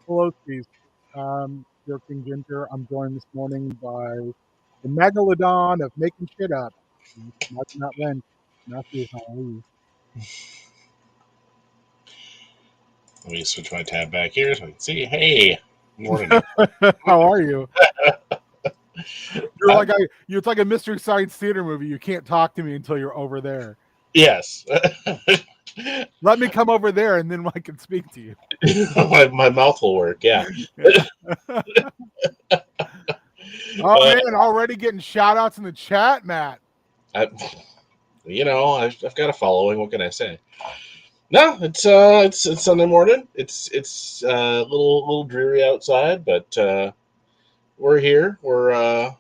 Hello, Steve. Your King Ginger. I'm joined this morning by the Megalodon of making shit up. Martin Matt Lynch. Matthew, how are you? Let me switch my tab back here so I can see. Hey, morning. How are you? You're Uh, like it's like a Mystery Science Theater movie. You can't talk to me until you're over there. yes, Let me come over there, and then I can speak to you. my mouth will work. Yeah. Oh Uh, man, already getting shout outs in the chat, Matt. I, I've got a following. What can I say? No, it's Sunday morning. It's a little dreary outside, but we're here. We're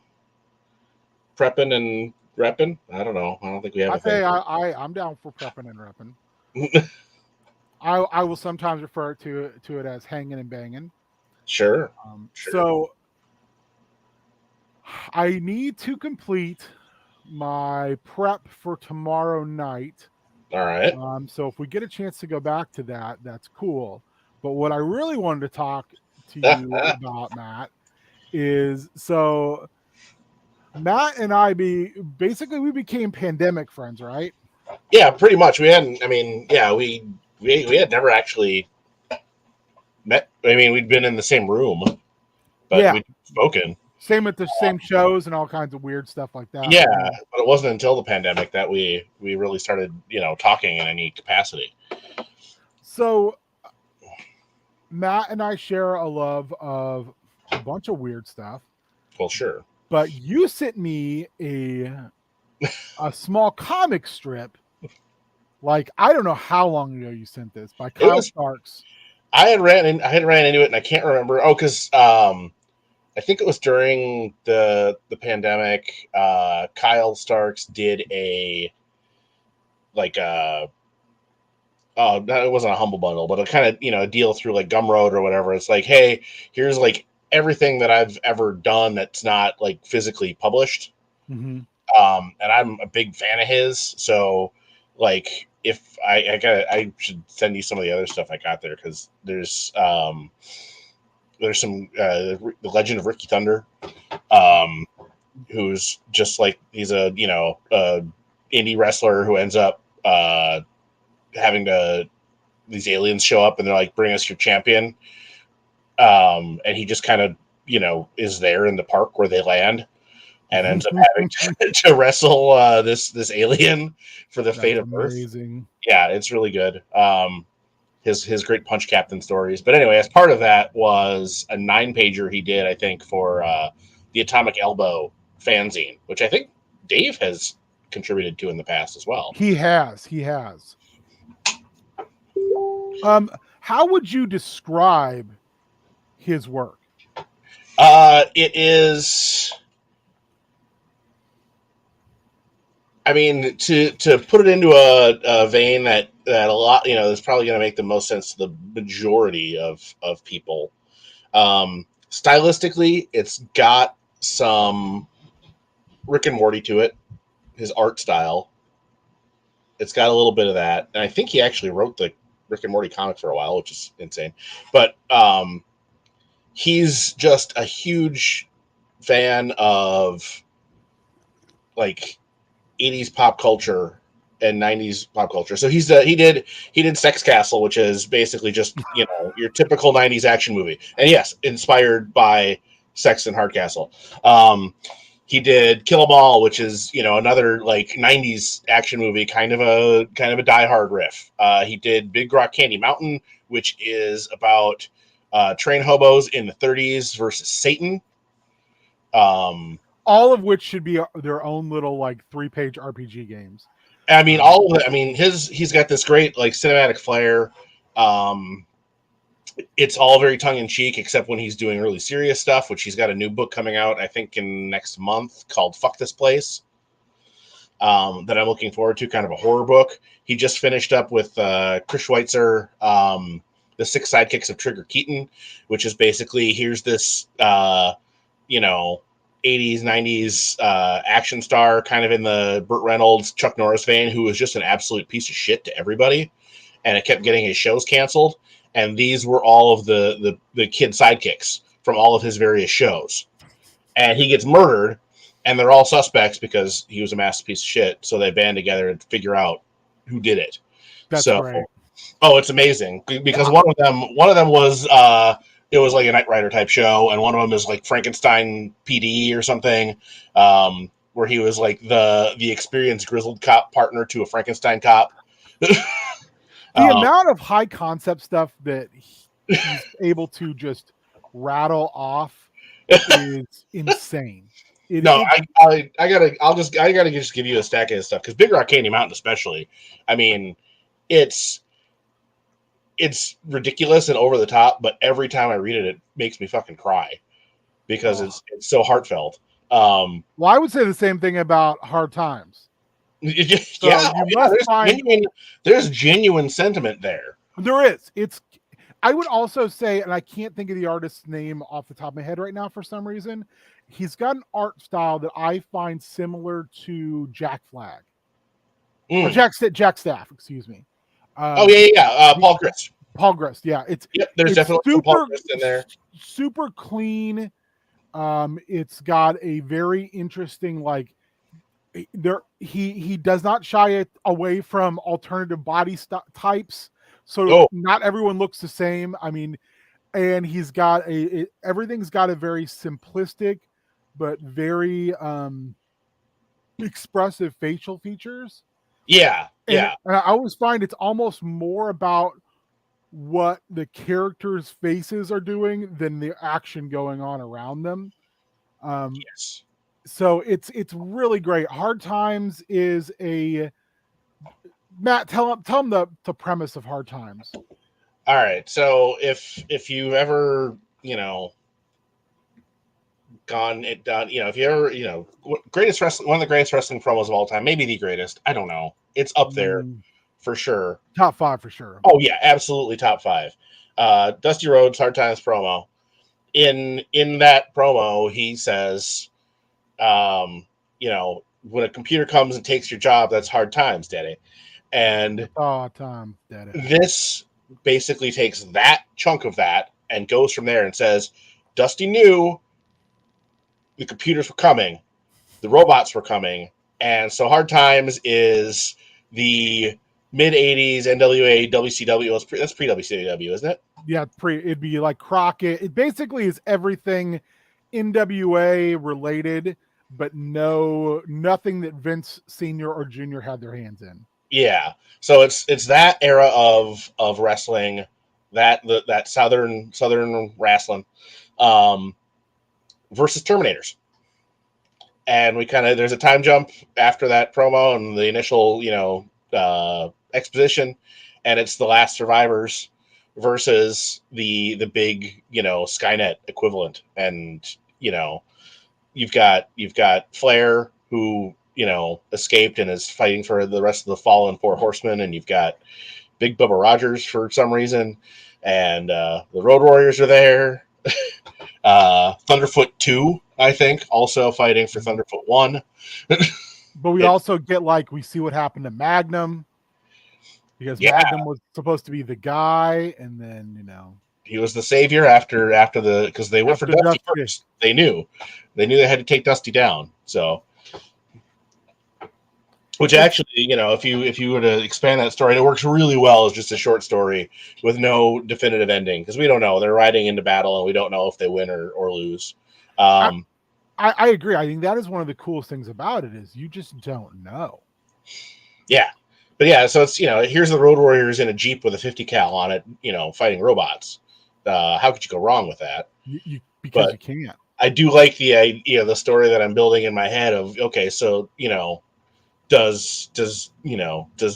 prepping and repping. I don't know. I don't think we have I a thing say for. I'm down for prepping and repping. I will sometimes refer to it as hanging and banging. Sure, sure. So I need to complete my prep for tomorrow night. All right. So if we get a chance to go back to that, that's cool. But what I really wanted to talk to you about, Matt, is so Matt and I we became pandemic friends, right? Yeah, pretty much. We hadn't. I mean, yeah, we had never actually met. I mean, we'd been in the same room, but Yeah. we'd spoken. Same at the same shows and all kinds of weird stuff like that. Yeah, But yeah. but it wasn't until the pandemic that we really started, talking in any capacity. So Matt and I share a love of a bunch of weird stuff. Well, sure. But you sent me a small comic strip. Like I don't know how long ago you sent this by It Kyle was. Starks. I had ran into it, and I can't remember. Oh, because I think it was during the pandemic. Kyle Starks did a like a no, it wasn't a humble bundle, but a kind of a deal through like Gumroad or whatever. It's like, hey, here's like everything that I've ever done that's not like physically published. Mm-hmm. And I'm a big fan of his. So, like, if I should send you some of the other stuff I got there because there's some the Legend of Ricky Thunder, um, who's just like he's a indie wrestler who ends up having to these aliens show up and they're like, bring us your champion. And he just kind of, is there in the park where they land and ends up having to wrestle this alien for the fate That's of Earth. amazing. Yeah, it's really good. His great punch captain stories. But anyway, as part of that was a 9-pager he did, I think, for the Atomic Elbow fanzine, which I think Dave has contributed to in the past as well. He has. He has. How would you describe his work? It is. I mean, to put it into a vein that a lot, is probably going to make the most sense to the majority of people. Stylistically, it's got some Rick and Morty to it. His art style, it's got a little bit of that, and I think he actually wrote the Rick and Morty comic for a while, which is insane. But he's just a huge fan of like 80s pop culture and 90s pop culture. So he did Sex Castle, which is basically just, your typical 90s action movie. And yes, inspired by Sex and Hardcastle. He did Kill 'Em All, which is, another like 90s action movie, kind of a Die Hard riff. He did Big Rock Candy Mountain, which is about train hobos in the 30s versus Satan. Um, All of which should be their own little like 3-page RPG games. I mean, all of it. I mean, he's got this great like cinematic flair. Um, it's all very tongue in cheek, except when he's doing really serious stuff. Which he's got a new book coming out, I think, in next month called "Fuck This Place." That I'm looking forward to. Kind of a horror book. He just finished up with Chris Schweitzer, the Six Sidekicks of Trigger Keaton, which is basically here's this you know 80s 90s action star kind of in the Burt Reynolds Chuck Norris vein who was just an absolute piece of shit to everybody and it kept getting his shows canceled and these were all of the kid sidekicks from all of his various shows. And he gets murdered, and they're all suspects because he was a massive piece of shit. So they band together to figure out who did it. That's great. Oh, it's amazing because one of them was it was like a Knight Rider type show, and one of them is like Frankenstein PD or something, where he was like the experienced grizzled cop partner to a Frankenstein cop. The amount of high concept stuff that he's able to just rattle off is insane. I gotta just give you a stack of his stuff because Big Rock Candy Mountain, especially. I mean, it's ridiculous and over the top, but every time I read it, it makes me fucking cry because it's so heartfelt. Well, I would say the same thing about Hard Times. There's genuine sentiment there. There is. I would also say, and I can't think of the artist's name off the top of my head right now for some reason. He's got an art style that I find similar to Jack Flag. Or Jack Staff, excuse me. Paul Grist. Paul Grist, yeah. There's definitely Paul Grist in there. Super clean. It's got a very interesting, like, he does not shy away from alternative body types. So not everyone looks the same. I mean, and he's got everything's got a very simplistic but very expressive facial features. Yeah. And I always find it's almost more about what the characters' faces are doing than the action going on around them. Yes. So it's really great. Hard Times is Matt, tell them the premise of Hard Times. All right. So if you've ever, gone it done, if you ever, greatest wrestling, one of the greatest wrestling promos of all time, maybe the greatest. I don't know. It's up there for sure. Top 5 for sure. Oh yeah, absolutely top 5. Dusty Rhodes Hard Times promo. In that promo, he says, when a computer comes and takes your job, that's hard times, Daddy. And Tom, Daddy. This basically takes that chunk of that and goes from there and says, Dusty knew the computers were coming, the robots were coming, and so Hard Times is the mid-'80s NWA WCW. That's pre-WCW, isn't it? Yeah, it'd be like Crockett. It basically is everything NWA related, but nothing that Vince Sr. or Jr. had their hands in. Yeah, so it's that era of wrestling, that southern wrestling, versus Terminators, and there's a time jump after that promo and the initial exposition, and it's the last survivors versus the big Skynet equivalent, and you've got Flair who escaped and is fighting for the rest of the fallen 4 horsemen, and you've got Big Bubba Rogers for some reason, and the Road Warriors are there. Thunderfoot 2, I think, also fighting for Thunderfoot 1. But we also get we see what happened to Magnum, because Magnum was supposed to be the guy, and then he was the savior after because they went for Dusty first. They knew they had to take Dusty down. So, which actually, if you were to expand that story, it works really well as just a short story with no definitive ending, because we don't know. They're riding into battle, and we don't know if they win or lose. I agree. I think that is one of the coolest things about it is you just don't know. Yeah. But yeah, so it's, here's the Road Warriors in a Jeep with a 50 cal on it, fighting robots. How could you go wrong with that? Because you can't. I do like the story that I'm building in my head of, okay, so, does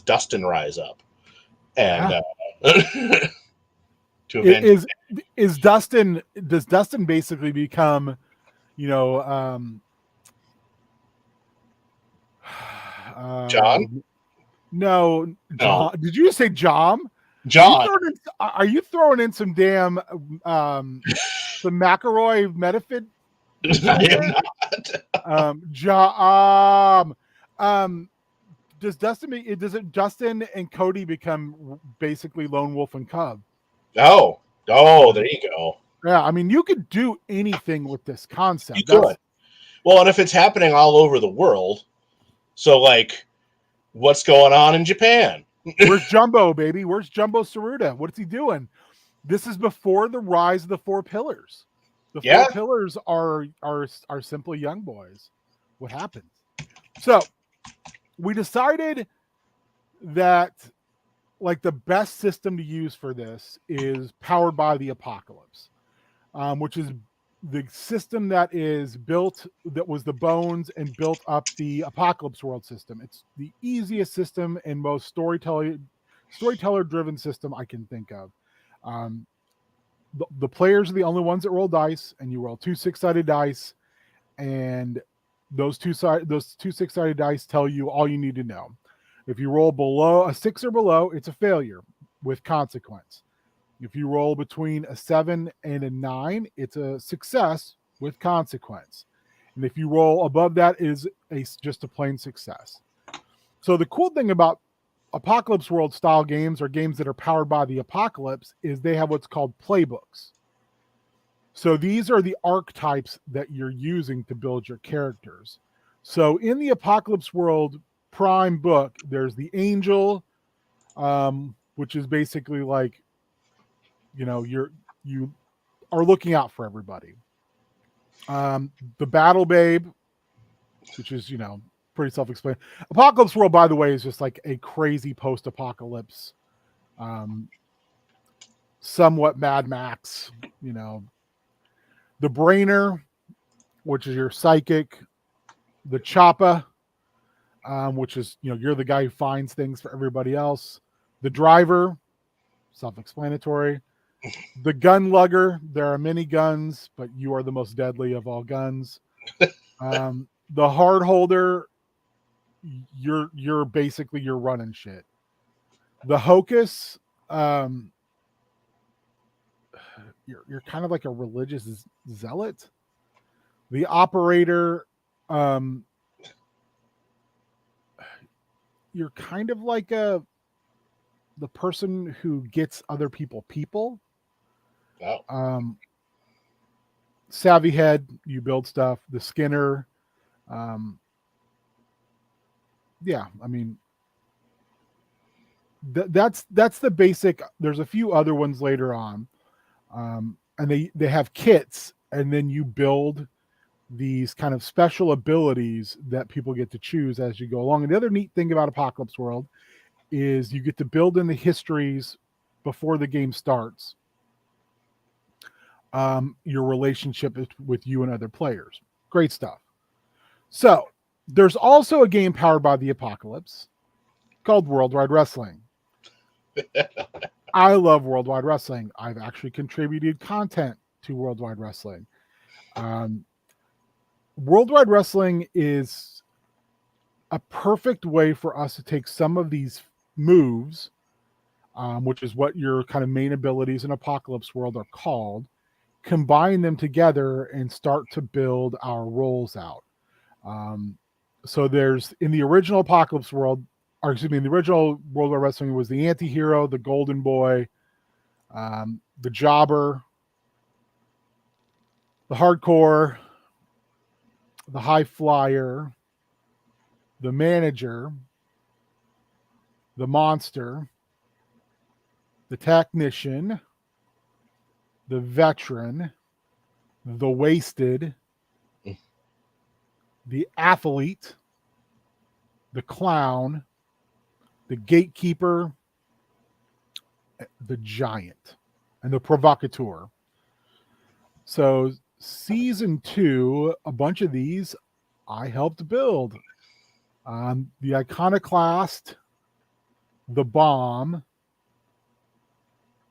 Dustin rise up? And to avenge does Dustin basically become, John? No. Did you say John? John. Are you throwing in some damn some McElroy Metafit? I am not. Does Dustin and Cody become basically Lone Wolf and Cub? Oh, oh, there you go. Yeah, I mean, you could do anything with this You concept. could. Well, and if it's happening all over the world, so like, what's going on in Japan? Where's Jumbo, baby? Where's Jumbo Tsuruta? What's he doing? This is before the rise of the four pillars. The Yeah. four pillars are simply young boys. What happens? So we decided that like the best system to use for this is Powered by the Apocalypse, which is the system that is built, that was the bones and built up the Apocalypse World system. It's the easiest system and most storyteller driven system I can think of. Um, the players are the only ones that roll dice, and you roll two 6-sided dice, and those two 6-sided dice tell you all you need to know. If you roll below a 6 or below, it's a failure with consequence. If you roll between a 7 and a 9, it's a success with consequence. And if you roll above that, is just a plain success. So the cool thing about Apocalypse World style games, or games that are powered by the apocalypse, is they have what's called playbooks. So these are the archetypes that you're using to build your characters. So in the Apocalypse World Prime book, there's the angel, which is basically like, you are looking out for everybody. The battle babe, which is, pretty self-explanatory. Apocalypse World, by the way, is just like a crazy post-apocalypse, somewhat Mad Max, The brainer, which is your psychic. The choppa, which is, you're the guy who finds things for everybody else. The driver, self-explanatory. The gun lugger, there are many guns, but you are the most deadly of all guns. The hard holder, you're basically, you're running shit. The hocus, you're kind of like a religious zealot. The operator, you're kind of like the person who gets other people. Oh. Savvy head, you build stuff. The Skinner, yeah, I mean, that's the basic. There's a few other ones later on, and they have kits, and then you build these kind of special abilities that people get to choose as you go along. And the other neat thing about Apocalypse World is you get to build in the histories before the game starts, your relationship with you and other players. Great stuff. So there's also a game powered by the Apocalypse called Worldwide Wrestling. I love Worldwide Wrestling. I've actually contributed content to Worldwide Wrestling. Worldwide Wrestling is a perfect way for us to take some of these moves, which is what your kind of main abilities in Apocalypse World are called, combine them together and start to build our roles out. So there's, in the original Apocalypse World, or excuse me, in the original Worldwide Wrestling, was the anti-hero, the golden boy, the jobber, the hardcore, the high flyer, the manager, the monster, the technician, the veteran, the wasted, the athlete, the clown, the gatekeeper, the giant, and the provocateur. So season 2, a bunch of these I helped build. The iconoclast, the bomb,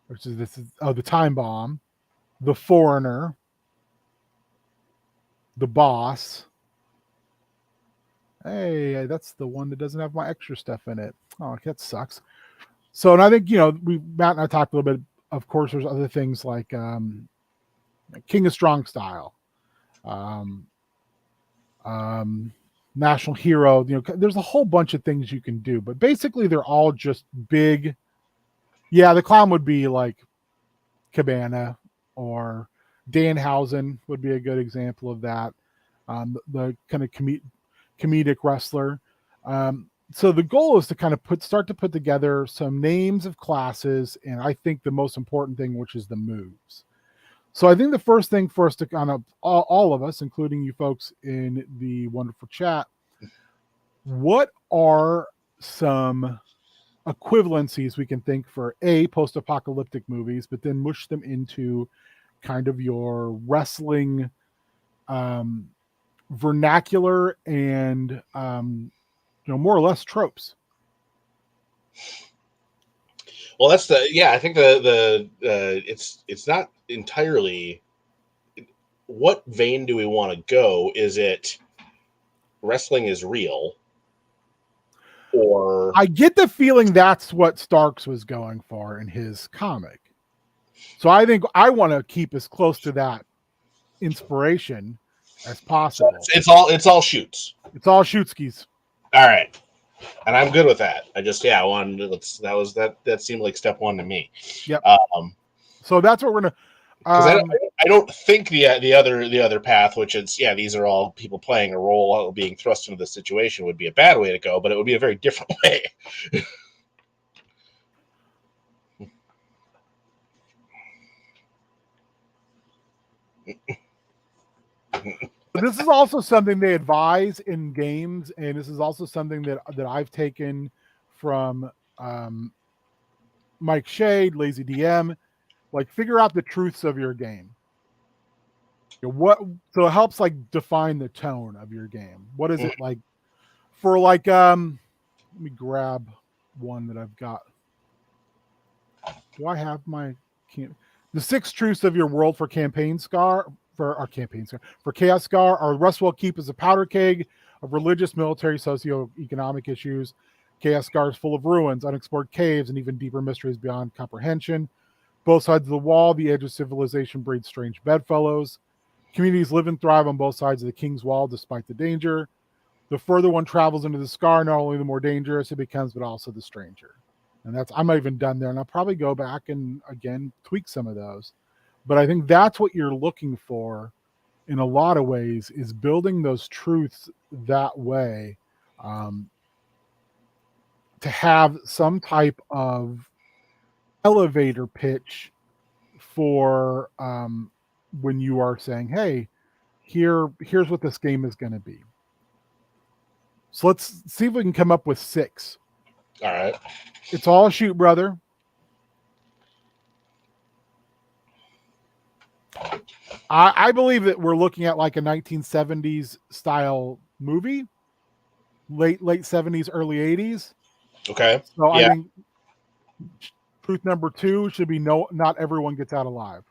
which is the time bomb, the foreigner, the boss. Hey, that's the one that doesn't have my extra stuff in it. Oh, that sucks. So, and I think, Matt and I talked a little bit. Of course, there's other things like King of Strong Style, National Hero. There's a whole bunch of things you can do, but basically they're all just big. Yeah, the clown would be like Cabana, or Danhausen would be a good example of that. The kind of comedic wrestler. So the goal is to kind of start to put together some names of classes, and I think the most important thing, which is the moves. So I think the first thing for us to kind of all of us, including you folks in the wonderful chat, what are some equivalencies we can think for post-apocalyptic movies, but then mush them into kind of your wrestling vernacular and more or less tropes. Well, that's I think the it's not entirely what vein do we want to go? Is it wrestling is real? Or I get the feeling that's what Starks was going for in his comic. So I think I want to keep as close to that inspiration as possible. So it's all shoots. It's all shootskis. All right. And I'm good with that. I just that seemed like step one to me. Yep. So that's what we're gonna. Because I don't think the other path, which is these are all people playing a role, being thrust into the situation, would be a bad way to go, but it would be a very different way. This is also something they advise in games, and this is also something that I've taken from Mike Shade, Lazy DM. Like, figure out the truths of your game. So it helps like define the tone of your game. What is it like for like let me grab one that I've got. Do I have the 6 truths of your world for Chaos Scar are Rustwell Keep is a powder keg of religious, military, socio-economic issues. Chaos Scar is full of ruins, unexplored caves, and even deeper mysteries beyond comprehension. Both sides of the wall, the edge of civilization breeds strange bedfellows. Communities live and thrive on both sides of the King's Wall despite the danger. The further one travels into the scar, not only the more dangerous it becomes, but also the stranger. And I'm not even done there, and I'll probably go back and again tweak some of those. But I think that's what you're looking for in a lot of ways, is building those truths that way, to have some type of elevator pitch for when you are saying, hey, here's what this game is going to be. So let's see if we can come up with 6. All right. It's all shoot, brother. I believe that we're looking at like a 1970s style movie, late 70s, early 80s. Okay. So I think truth number 2 should be not everyone gets out alive.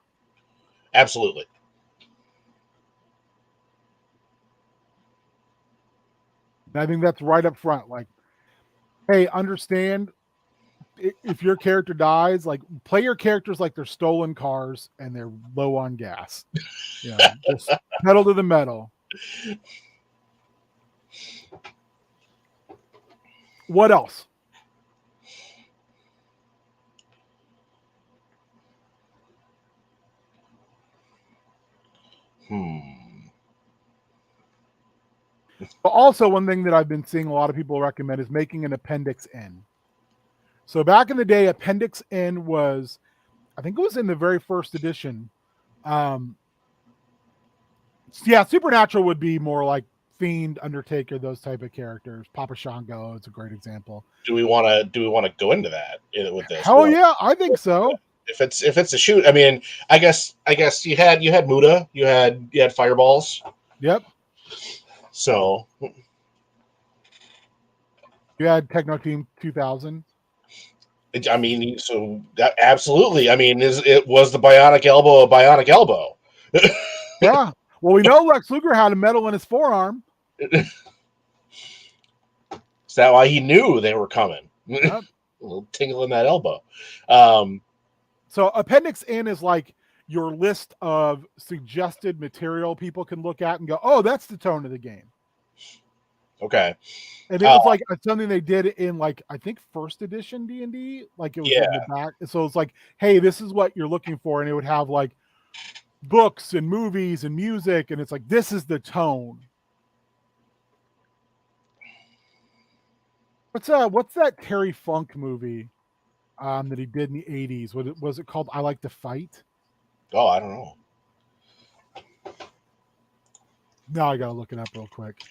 Absolutely. And I think that's right up front. Like, hey, understand, if your character dies, like, play your characters like they're stolen cars and they're low on gas. Just pedal to the metal. What else? But also, one thing that I've been seeing a lot of people recommend is making an Appendix N. So back in the day, Appendix N was, I think it was in the very first edition. Supernatural would be more like Fiend, Undertaker, those type of characters. Papa Shango is a great example. Do we want to go into that with this? Hell yeah, I think so. If it's a shoot, I mean, I guess you had Muda, you had Fireballs. Yep. So you had Techno Team 2000. I mean, so that absolutely. I mean, it was the bionic elbow a bionic elbow? Yeah. Well, we know Lex Luger had a metal in his forearm. Is that why he knew they were coming? Yep. A little tingle in that elbow. So Appendix N is like your list of suggested material people can look at and go, oh, that's the tone of the game. Okay. And it was like something they did in like I think first edition D&D. Like it was in the back. So it's like, hey, this is what you're looking for, and it would have like books and movies and music, and it's like this is the tone. What's that Terry Funk movie that he did in the 80s? Was it called I Like to Fight? Oh, I don't know. Now I gotta look it up real quick.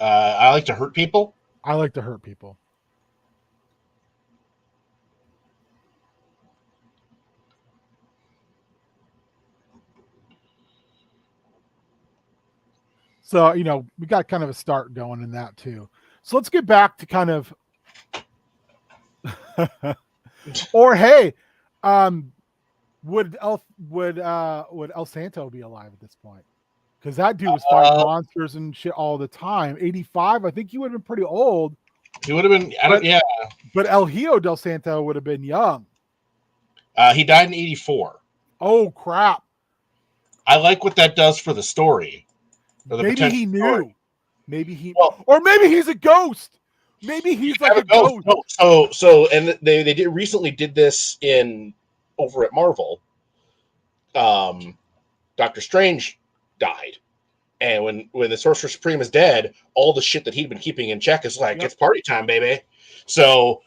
I Like to Hurt People. I Like to Hurt People. So, we got kind of a start going in that too. So let's get back to kind of or hey, would El Santo be alive at this point? Because that dude was fighting monsters and shit all the time. 85, I think he would have been pretty old. He would have been, yeah. But El Hijo del Santo would have been young. He died in 84. Oh, crap. I like what that does for the story. Maybe he knew. Maybe or maybe he's a ghost. Maybe he's like a ghost. And they recently did this over at Marvel. Doctor Strange died. And when the Sorcerer Supreme is dead, all the shit that he'd been keeping in check is like, It's party time, baby. So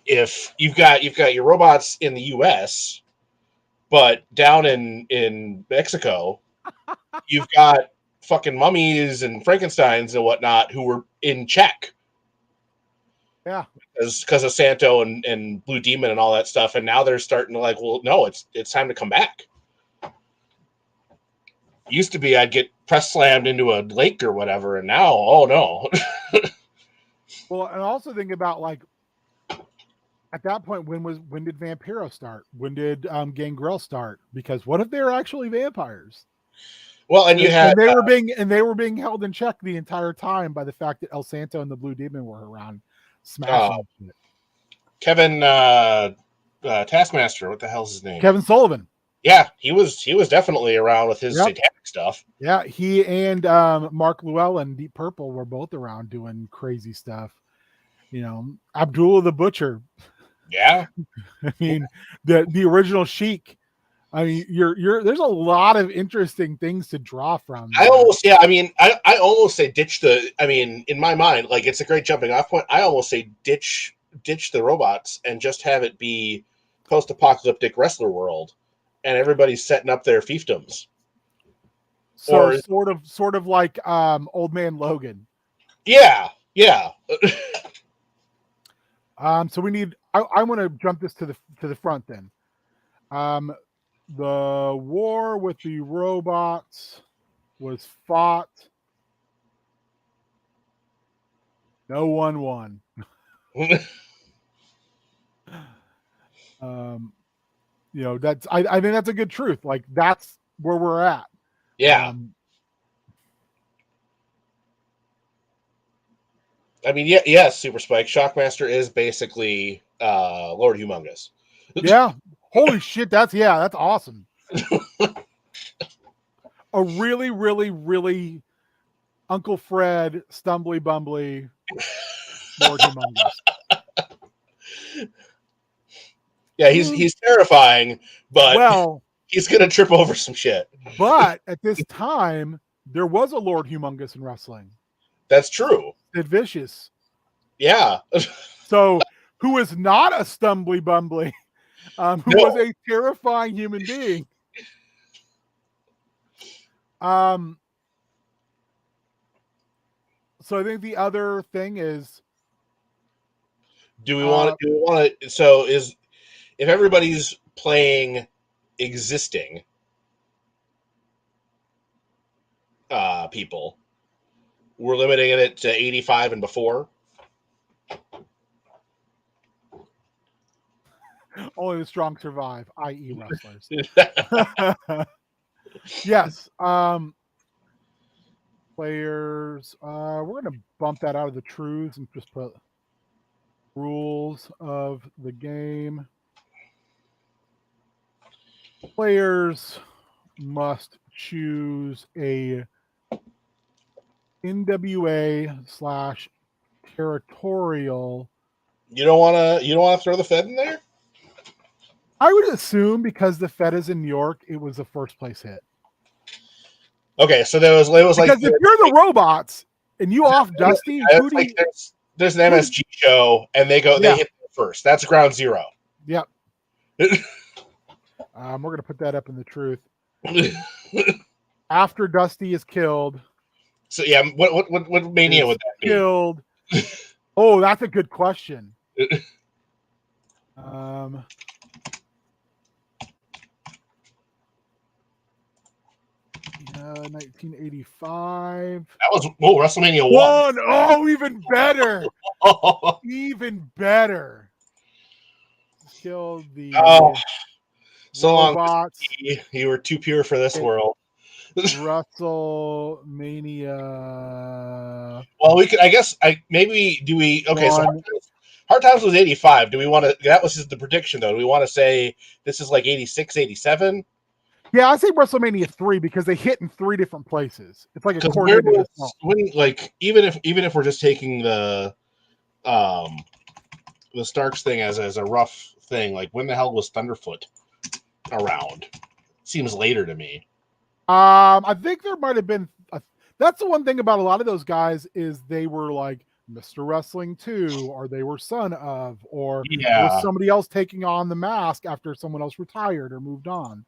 if you've got your robots in the US, but down in Mexico, you've got fucking mummies and Frankensteins and whatnot who were in check. Yeah. Because of Santo and Blue Demon and all that stuff. And now they're starting to like, well, no, it's time to come back. Used to be I'd get press slammed into a lake or whatever, and now, oh no. Well, and also think about like at that point, when did Vampiro start? When did Gangrel start? Because what if they're actually vampires? Well, and they were being held in check the entire time by the fact that El Santo and the Blue Demon were around smashing shit. Kevin Taskmaster, what the hell's his name? Kevin Sullivan. Yeah, he was definitely around with his satanic stuff. Yeah, he and Mark Llewellyn, Deep Purple, were both around doing crazy stuff. Abdullah the Butcher. Yeah. I mean, the original Sheik. I mean, there's a lot of interesting things to draw from. I almost say ditch in my mind, like it's a great jumping off point. I almost say ditch the robots and just have it be post-apocalyptic wrestler world. And everybody's setting up their fiefdoms. So sort of like Old Man Logan. Yeah. So we need. I want to jump this to the front then. The war with the robots was fought. No one won. That's I think that's a good truth. Like that's where we're at. Yeah. Yes, Super Spike. Shockmaster is basically Lord Humongous. Yeah. Holy shit, that's awesome. A really, really, really Uncle Fred, stumbly bumbly Lord Humongous. Yeah, he's terrifying, but he's gonna trip over some shit. But at this time, there was a Lord Humongous in wrestling. That's true. Sid Vicious. Yeah. So who is not a stumbly bumbly, was a terrifying human being. So I think the other thing is, do we want to? So if everybody's playing existing people, we're limiting it to 85 and before. Only the strong survive, i.e. wrestlers. Yes. Players. We're going to bump that out of the truths and just put Rules of the game. Players must choose a NWA/territorial. You don't want to throw the Fed in there? I would assume because the Fed is in New York, it was the first place hit. Okay, so it was because like if you're the robots and you off Dusty, who do you? There's an MSG show, and they hit first. That's ground zero. Yep. We're gonna put that up in the truth. After Dusty is killed. So yeah, what mania would that be? Killed. Oh, that's a good question. 1985. That was WrestleMania 1. Oh, even better. Even better. Killed the so robots. Long. You were too pure for this world. WrestleMania. Well, we could. I guess. Do we? Okay, so Hard Times was 85. Do we want to? That was the prediction, though. Do we want to say this is like 86, 87? Yeah, I say WrestleMania 3 because they hit in 3 different places. It's like a coordinated. Even if we're just taking the Starks thing as a rough thing, like when the hell was Thunderfoot around? Seems later to me. I think there might have been. That's the one thing about a lot of those guys is they were like Mr. Wrestling 2, or they were son of, or was somebody else taking on the mask after someone else retired or moved on.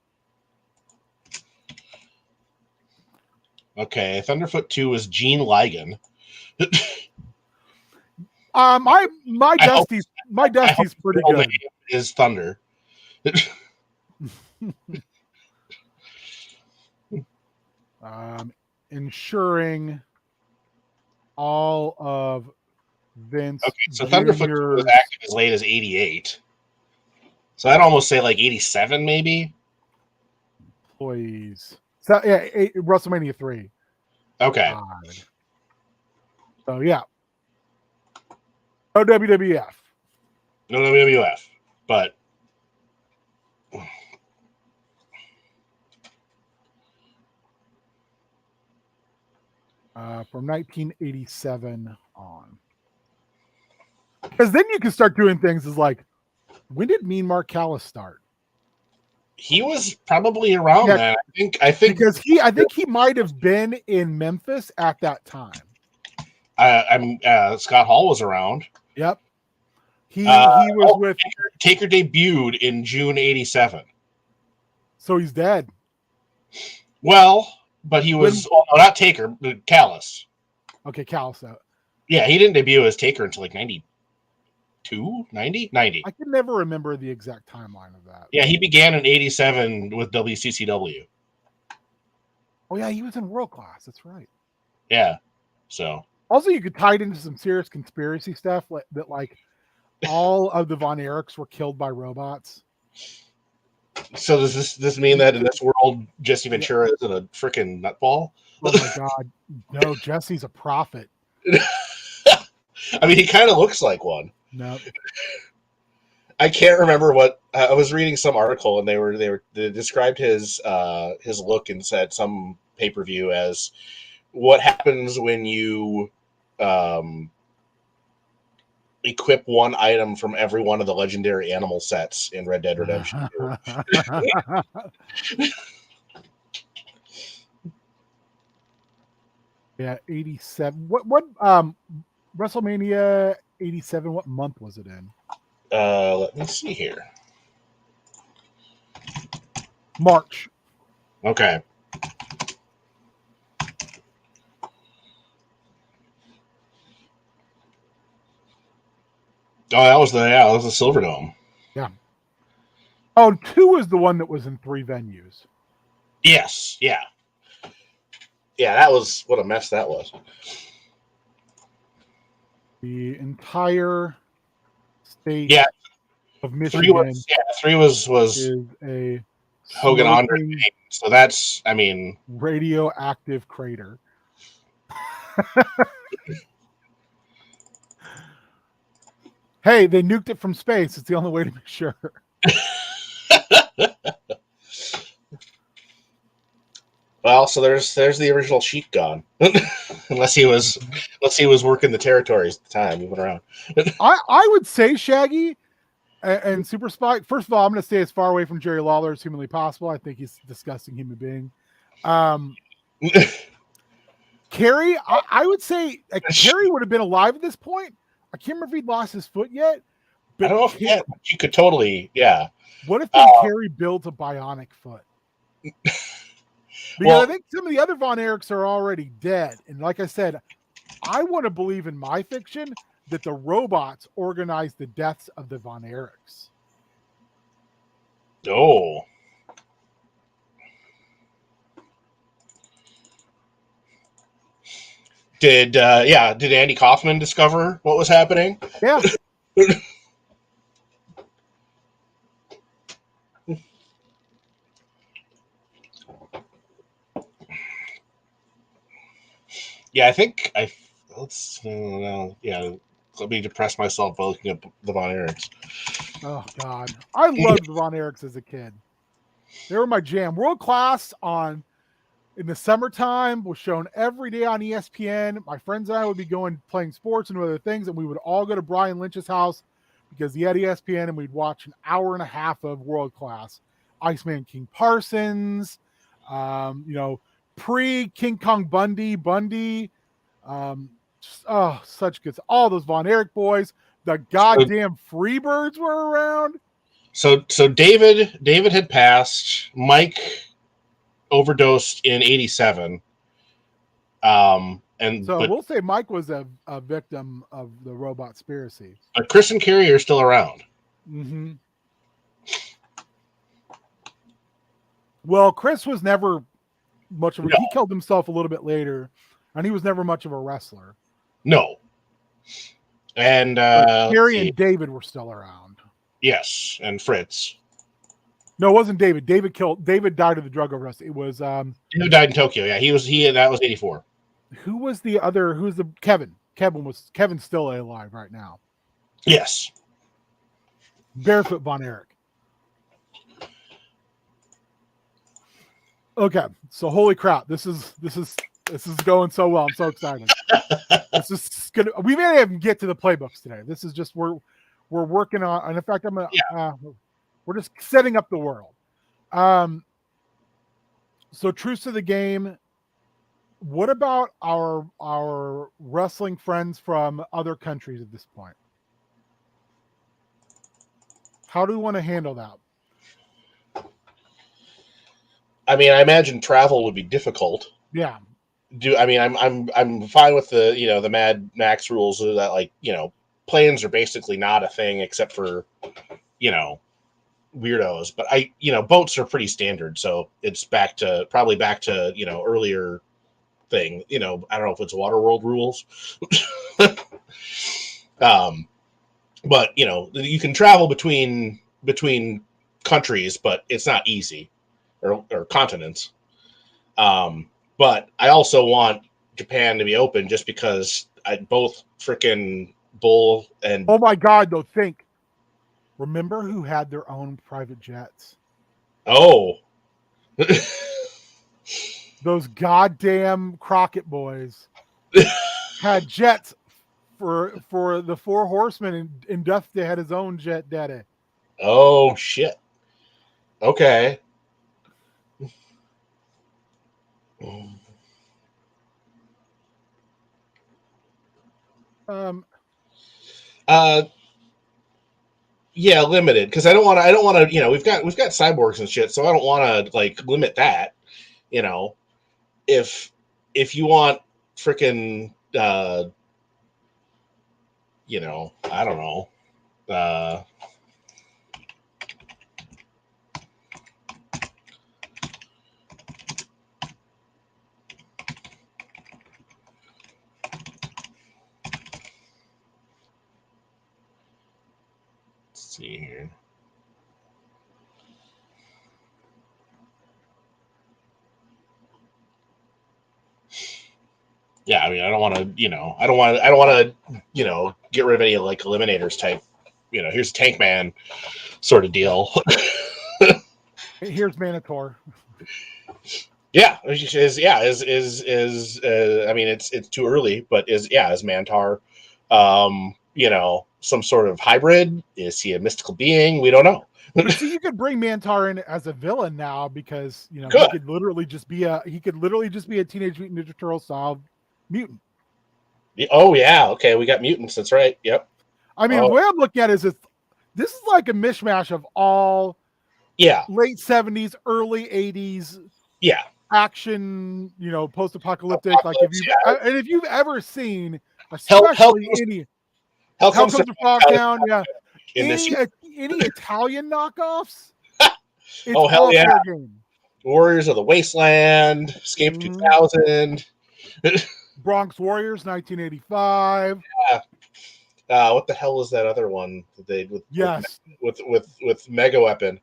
Okay, Thunderfoot 2 was Gene Ligon. My Dusty's pretty good. Is Thunder. Ensuring all of Vince. Okay, so Thunderfoot was active as late as 88. So I'd almost say like 87, maybe. Employees. So yeah, WrestleMania 3. Okay. So yeah. No WWF. No WWF, but from 1987 on. Because then you can start doing things as like, when did Mean Mark Callis start? He was probably around then. I think because I think he might have been in Memphis at that time. Scott Hall was around. Yep. He was with Taker debuted in June 87. So he's dead. Well, but he was not Taker, but Callis. Okay, Callis. Yeah, he didn't debut as Taker until like 92, 90? 90. I can never remember the exact timeline of that. Yeah, he began in 87 with WCCW. Oh yeah, he was in World Class. That's right. Yeah. So also you could tie it into some serious conspiracy stuff that like all of the Von Erichs were killed by robots. So does this mean that in this world Jesse Ventura isn't a freaking nutball? Oh my god. No, Jesse's a prophet. I mean, he kind of looks like one. No. I can't remember what I was reading some article, and they described his look and said some pay-per-view as what happens when you equip one item from every one of the legendary animal sets in Red Dead Redemption 2. Yeah, 87. What WrestleMania 87, what month was it in? Let me see here. March. Okay. Oh, that was the Silverdome. Yeah. Oh, 2 was the one that was in 3 venues. Yes. Yeah. Yeah, that was what a mess that was. The entire state of Michigan. 3 was is a Hogan Andre. So that's, I mean, radioactive crater. Hey, they nuked it from space. It's the only way to be sure. Well, so there's the original Sheik gone. unless he was working the territories at the time, moving around. I would say Shaggy and Super Spike. First of all, I'm going to stay as far away from Jerry Lawler as humanly possible. I think he's a disgusting human being. Carrie, I would say Carrie would have been alive at this point. I can't remember if he'd lost his foot yet. But I don't know if you could totally, yeah. What if Carrie built a bionic foot? Because I think some of the other Von Erichs are already dead. And like I said, I want to believe in my fiction that the robots organized the deaths of the Von Erichs. Oh. Did Andy Kaufman discover what was happening? Yeah. Yeah, I think let me depress myself by looking at the Von Erichs. Oh God, I loved the Von Erichs as a kid. They were my jam. World Class in the summertime was shown every day on ESPN. My friends and I would be playing sports and other things, and we would all go to Brian Lynch's house because he had ESPN, and we'd watch an hour and a half of World Class. Iceman King Parsons, pre King Kong Bundy, such good. All those Von Erich boys. The goddamn Freebirds were around. So David had passed. Mike overdosed in '87. We'll say Mike was a victim of the robot conspiracy. But Chris and Carrie are still around. Mm-hmm. Well, Chris was never much of a... No. He killed himself a little bit later, and he was never much of a wrestler. No. And Carrie and David were still around. Yes, and Fritz. No, it wasn't David. David died of the drug overdose. It was David died in Tokyo. Yeah, that was 84. Who was the other? Who's the Kevin? Kevin's still alive right now. Yes. Barefoot Von Erich. Okay, so holy crap, this is going so well. I'm so excited. We may even get to the playbooks today. This is just we're working on, and in fact, we're just setting up the world. So truce to the game. What about our wrestling friends from other countries at this point? How do we want to handle that? I mean, I imagine travel would be difficult. Yeah. I'm fine with the Mad Max rules that planes are basically not a thing except for weirdos, but boats are pretty standard, so it's probably back to earlier thing. I don't know if it's Waterworld rules. But you can travel between countries, but it's not easy, or continents. But I also want Japan to be open just because both freaking Bull and... Oh my God, though, remember who had their own private jets? Oh. Those goddamn Crockett boys had jets for the Four Horsemen, and Dusty had his own jet daddy. Oh, shit. Okay. Yeah, limited, because I don't want to we've got cyborgs and shit, so I don't want to limit that. If you want freaking I don't know, see here. Yeah, I mean, I don't want to get rid of any eliminators type here's Tank Man sort of deal. Here's Minotaur. Yeah, is I mean, it's too early, but is Mantar, some sort of hybrid? Is he a mystical being? We don't know. But see, you could bring Mantar in as a villain now because he Good. could literally just be a Teenage Mutant Ninja Turtle style mutant. Oh yeah, okay, we got mutants. That's right. Yep. I mean, the way I'm looking at it is this is like a mishmash of all late 70s, early 80s action, post-apocalyptic. Like if you've ever seen, especially Hell Comes to Frogtown, any Italian knockoffs, it's all fair game. Warriors of the Wasteland, Escape 2000, Bronx Warriors 1985. What the hell was that other one that they with Mega Weapon?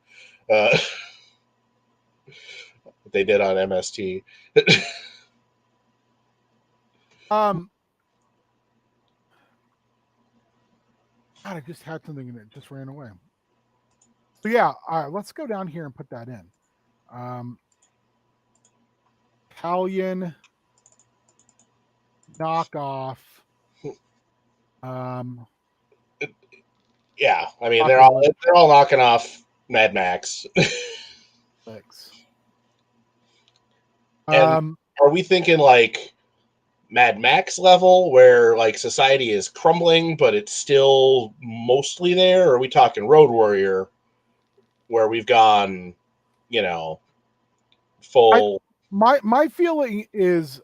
They did on MST. God, I just had something and it just ran away. So yeah, all right, let's go down here and put that in. Italian knockoff. Yeah, I mean they're all knocking off Mad Max. And are we thinking like Mad Max level where like society is crumbling but it's still mostly there? Or are we talking Road Warrior where we've gone, full? My feeling is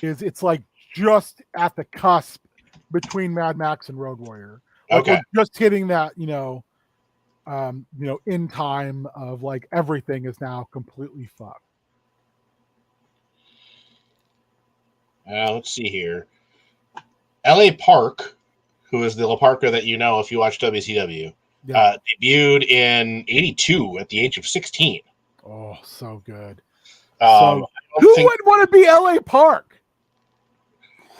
it's like just at the cusp between Mad Max and Road Warrior. Like we're just hitting that, in time of like everything is now completely fucked. Let's see here. L.A. Park, who is the Laparca that if you watch WCW, debuted in '82 at the age of 16. Oh, so good. Who would want to be L.A. Park?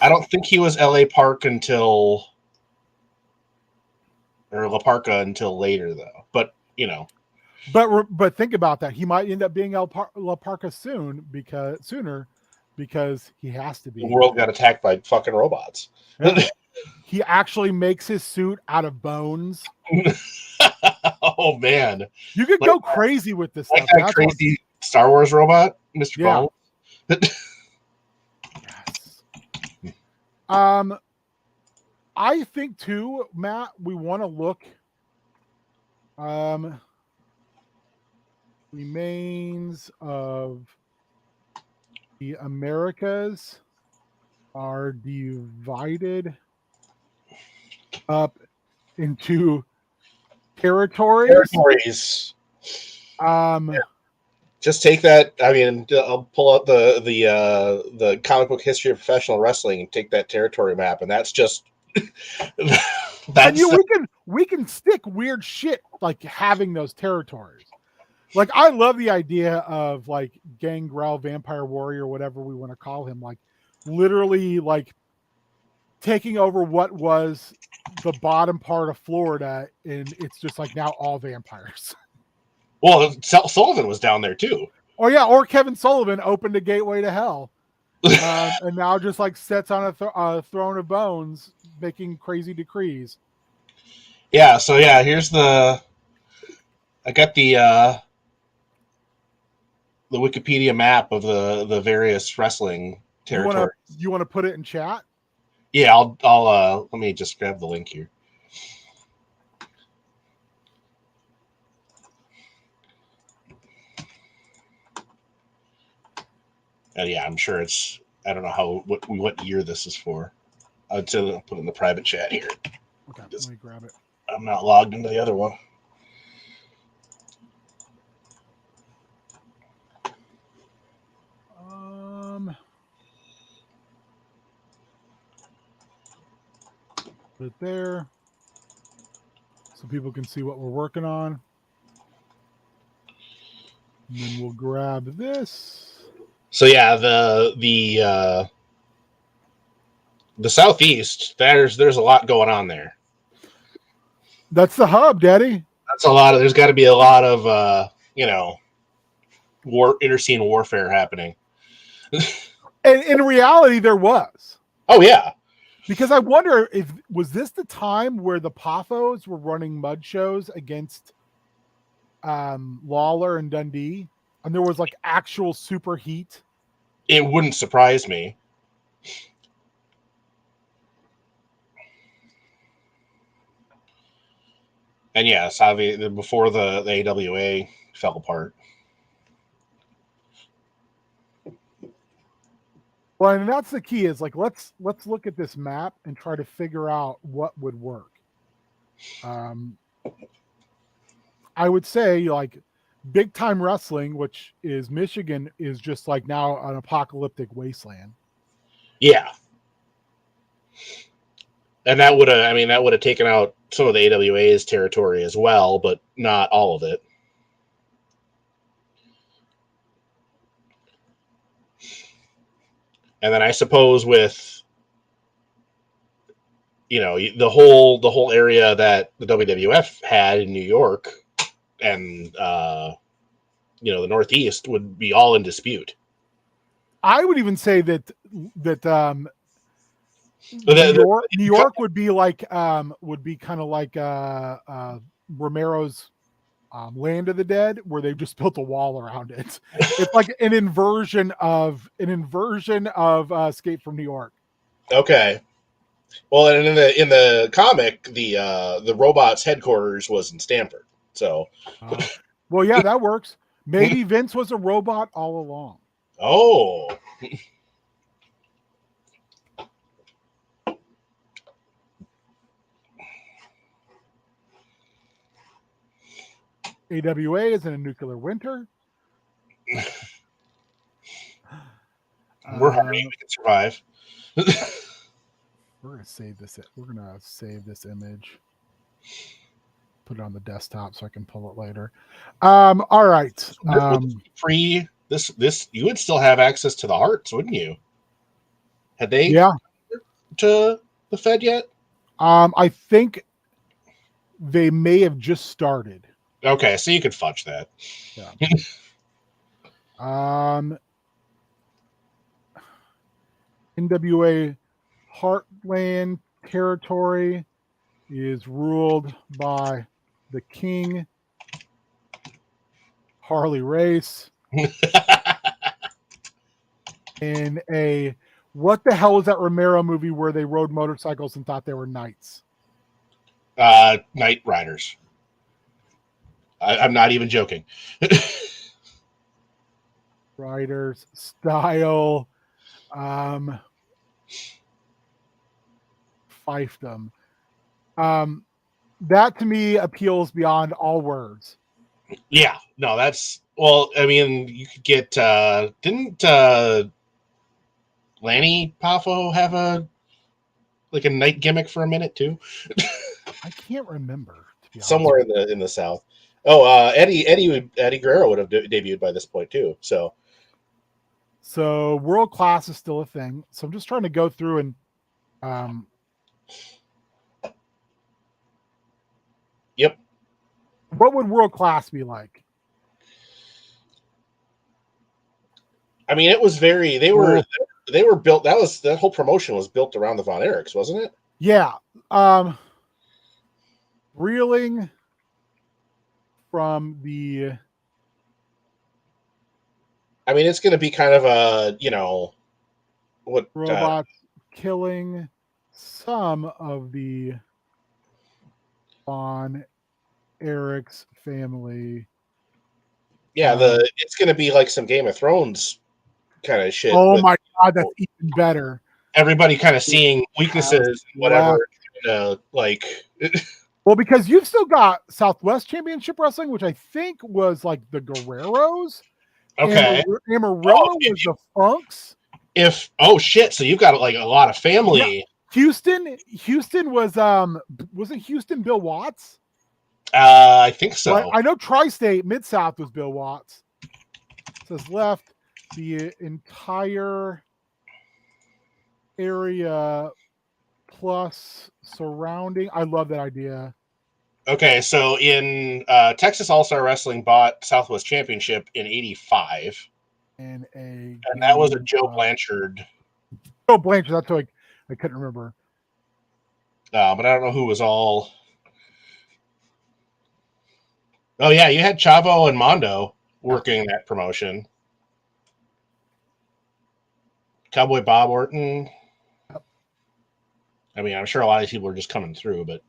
I don't think he was L.A. Park or Laparca until later, though. But But think about that. He might end up being Laparca sooner because he has to be. The world got attacked by fucking robots. Yeah. He actually makes his suit out of bones. Oh man, you could go crazy with this like stuff. That crazy Star Wars robot, Mr. Bones. Yes. I think too, Matt. We want to look. Remains of the Americas are divided up into territories. Just take that. I mean, I'll pull out the comic book history of professional wrestling and take that territory map, and that's just we can stick weird shit like having those territories. Like I love the idea of like Gangrel, Vampire Warrior, whatever we want to call him, like literally like taking over what was the bottom part of Florida, and it's just like now all vampires. Well, Sullivan was down there too. Oh yeah, or Kevin Sullivan opened a gateway to hell, and now just like sits on a throne of bones, making crazy decrees. Yeah. So yeah, here's I got the Wikipedia map of the various wrestling territories. You want to put it in chat? Yeah, I'll let me just grab the link here. And yeah, I'm sure it's. I don't know what year this is for. I'll put it in the private chat here. Okay, let me grab it. I'm not logged into the other one. Put it there so people can see what we're working on. And then we'll grab this. So yeah, the the Southeast, there's a lot going on there. That's the hub, Daddy. That's a lot of. There's got to be a lot of interscene warfare happening. And in reality, there was. Oh yeah, because I wonder if was this the time where the Pothos were running mud shows against Lawler and Dundee, and there was like actual super heat. It wouldn't surprise me. And yes, obviously before the AWA fell apart. Well, and that's the key is like let's look at this map and try to figure out what would work. I would say like big time wrestling, which is Michigan, is just like now an apocalyptic wasteland. Yeah. And that would have taken out some of the AWA's territory as well, but not all of it. And then I suppose with the whole area that the WWF had in New York and the Northeast would be all in dispute. I would even say that New York would be like kind of like Romero's Land of the Dead, where they've just built a wall around it. It's like an inversion of Escape from New York. Okay. Well, and in the comic, the robot's headquarters was in Stamford. So, well, yeah, that works. Maybe Vince was a robot all along. Oh. AWA is in a nuclear winter. We're hungry. We can survive. We're gonna save this. We're gonna save this image. Put it on the desktop so I can pull it later. All right. Free this you would still have access to the hearts, wouldn't you? Had they to the Fed yet? I think they may have just started. Okay, so you could fudge that. Yeah. NWA Heartland territory is ruled by the King Harley Race in a what the hell was that Romero movie where they rode motorcycles and thought they were knights? Knight Riders. I'm not even joking. Riders style fiefdom. That to me appeals beyond all words. Yeah, no, that's I mean, you could get didn't Lanny Poffo have a night gimmick for a minute too? I can't remember, to be honest. Somewhere in the South. Oh, Eddie Guerrero would have debuted by this point too. So world class is still a thing. So I'm just trying to go through and yep. What would world class be like? I mean, it was very they were built, that whole promotion was built around the Von Erichs, wasn't it? Yeah. Reeling from the I mean, it's going to be kind of a, what robots killing some of the Von Erichs family. Yeah, it's going to be like some Game of Thrones kind of shit. Oh my God, that's even better. Everybody kind of seeing weaknesses, whatever. Well, because you've still got Southwest Championship Wrestling, which I think was like the Guerreros. Okay. Amarillo was the Funks. So you've got like a lot of family. Yeah. Houston was wasn't Houston Bill Watts? I think so. But I know Tri-State Mid-South was Bill Watts. It says left the entire area plus surrounding. I love that idea. Okay, so in Texas All-Star Wrestling bought Southwest Championship in '85, And and that was a Joe Blanchard. Joe Blanchard. That's like I couldn't remember. But I don't know who was all. Oh yeah, you had Chavo and Mondo working that promotion. Cowboy Bob Orton. I mean, I'm sure a lot of people are just coming through, but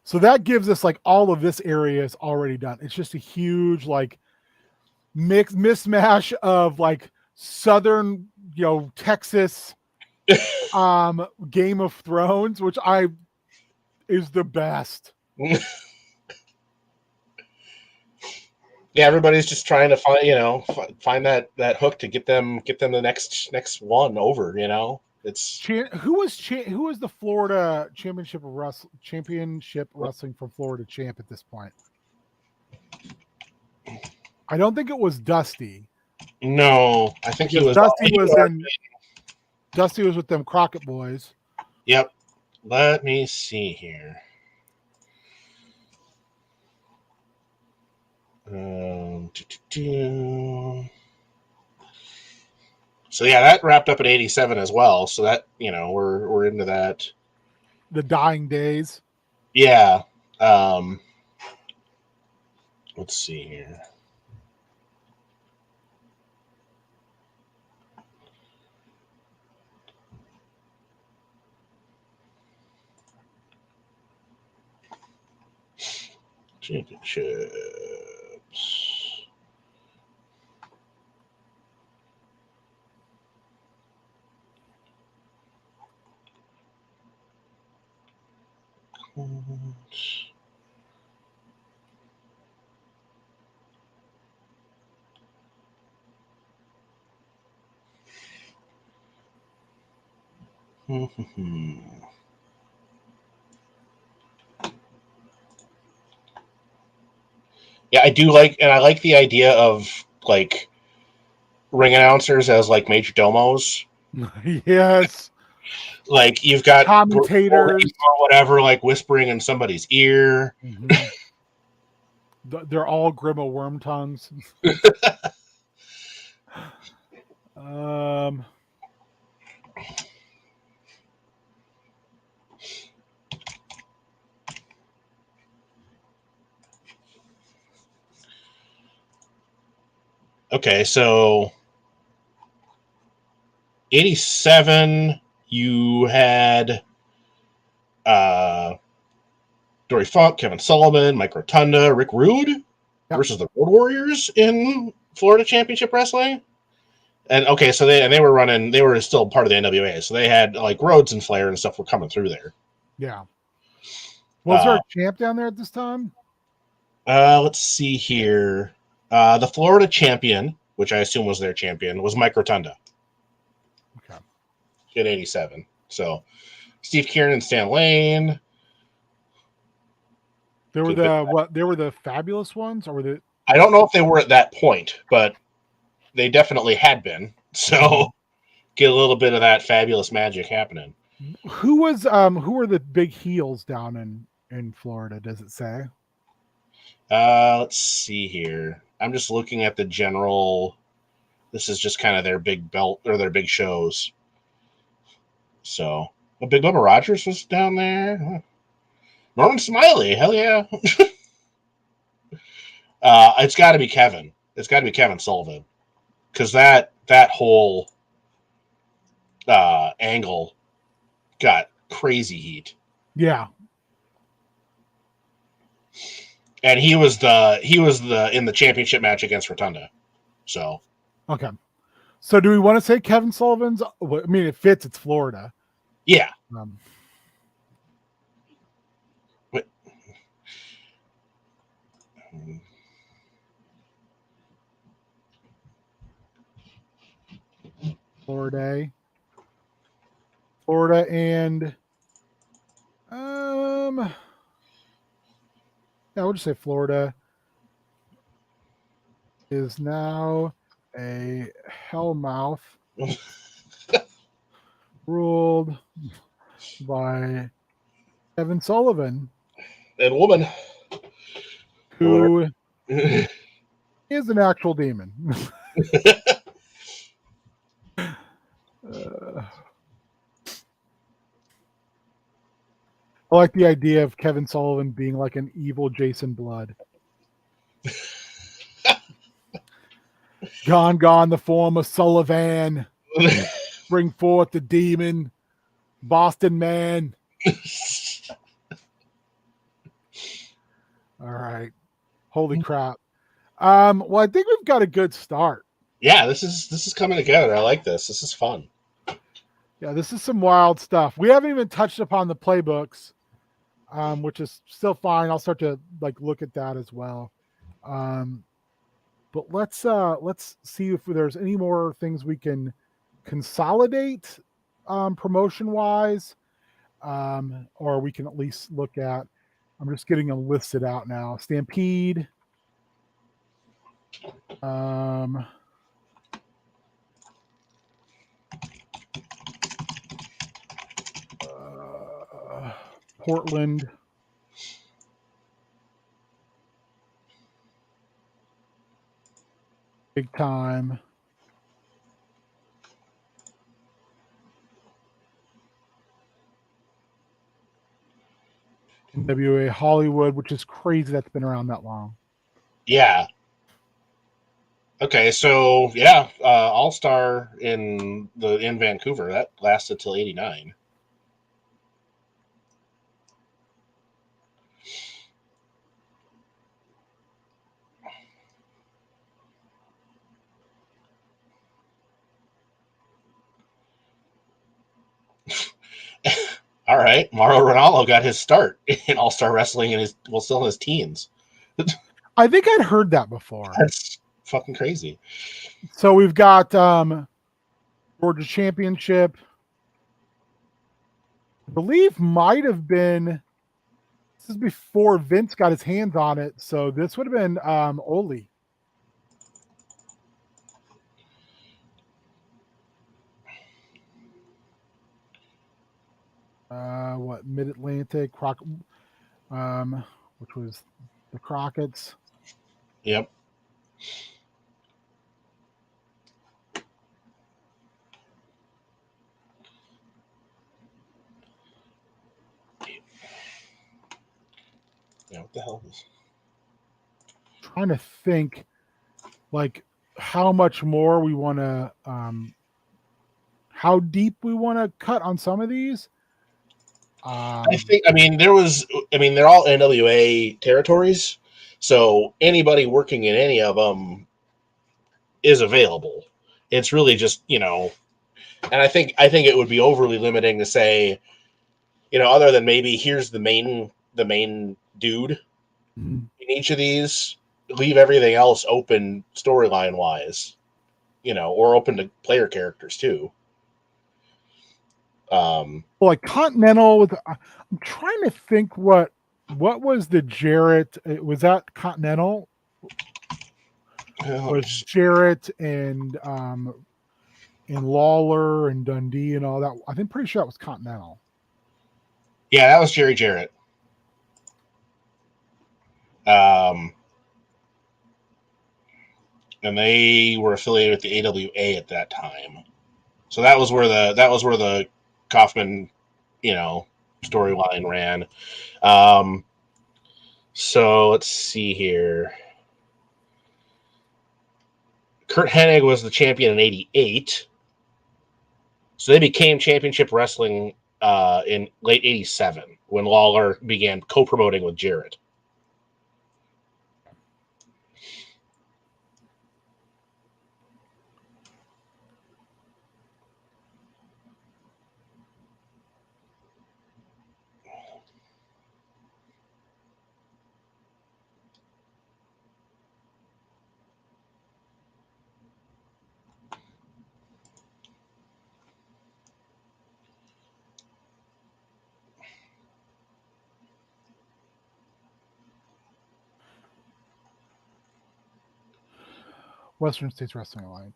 so that gives us like all of this area is already done. It's just a huge like mismatch of like southern, Texas, Game of Thrones, which is the best. Yeah, everybody's just trying to find that hook to get them the next one over. It's who was the Florida championship wrestling from Florida champ at this point? I don't think it was Dusty. No, I think he was. Dusty was with them Crockett boys. Yep. Let me see here. So yeah, that wrapped up at '87 as well. So that we're into that. The dying days. Yeah. Let's see here. Championships. Yeah, I do like the idea of like ring announcers as like major domos. Yes. Like you've got commentators or whatever, like whispering in somebody's ear. Mm-hmm. They're all Grima worm tongues. Okay, so '87, you had Dory Funk, Kevin Sullivan, Mike Rotunda, Rick Rude versus the Road Warriors in Florida Championship Wrestling. And okay, so they were still part of the NWA, so they had like Rhodes and Flair and stuff were coming through there. Yeah. Was there a champ down there at this time? Let's see here. The Florida champion, which I assume was their champion, was Mike Rotunda. Okay. In '87. So Steve Kieran and Stan Lane. They were the fabulous ones, or were they? I don't know if they were at that point, but they definitely had been. So get a little bit of that fabulous magic happening. Who were the big heels down in Florida? Does it say? Let's see here. I'm just looking at the general. This is just kind of their big belt or their big shows. So, Big Bubba Rogers was down there. Norman Smiley, hell yeah. It's got to be Kevin. It's got to be Kevin Sullivan, because that whole angle got crazy heat. Yeah. And he was in the championship match against Rotunda. So okay. So do we want to say Kevin Sullivan's? I mean, it fits. It's Florida. Yeah. Florida, and yeah, we'll just say Florida is now a hellmouth ruled by Kevin Sullivan, And woman. who is an actual demon. I like the idea of Kevin Sullivan being like an evil Jason Blood. Gone, gone, the form of Sullivan. Bring forth the demon, Boston man. All right. Holy crap. Well, I think we've got a good start. Yeah, this is coming together. I like this. This is fun. Yeah, this is some wild stuff. We haven't even touched upon the playbooks, which is still fine. I'll start to like look at that as well. But let's see if there's any more things we can consolidate promotion wise, or we can at least look at. I'm just getting them listed out now. Stampede. Portland. Big time. NWA Hollywood, which is crazy that's been around that long. Yeah. Okay, so yeah, All Star in Vancouver that lasted till '89. All right, Mauro Ranallo got his start in All Star Wrestling still in his teens. I think I'd heard that before. That's fucking crazy. So we've got Georgia Championship. I believe might have been, this is before Vince got his hands on it, so this would have been Oli. What, Mid-Atlantic, which was the Crockett's. Yep. Yeah, what the hell is? Trying to think, like, how much more we want to, how deep we want to cut on some of these. I think. I mean, they're all NWA territories, so anybody working in any of them is available. It's really just and I think it would be overly limiting to say, other than maybe here's the main dude in each of these, leave everything else open storyline wise, or open to player characters too. Like Continental with, I'm trying to think what was the Jarrett, was that Continental? Was Jarrett and Lawler and Dundee and all that? I think pretty sure that was Continental. Yeah, that was Jerry Jarrett. And they were affiliated with the AWA at that time. So that was where the Kaufman, storyline ran. So let's see here. Kurt Hennig was the champion in '88. So they became Championship Wrestling in late '87 when Lawler began co-promoting with Jarrett. Western States Wrestling Alliance.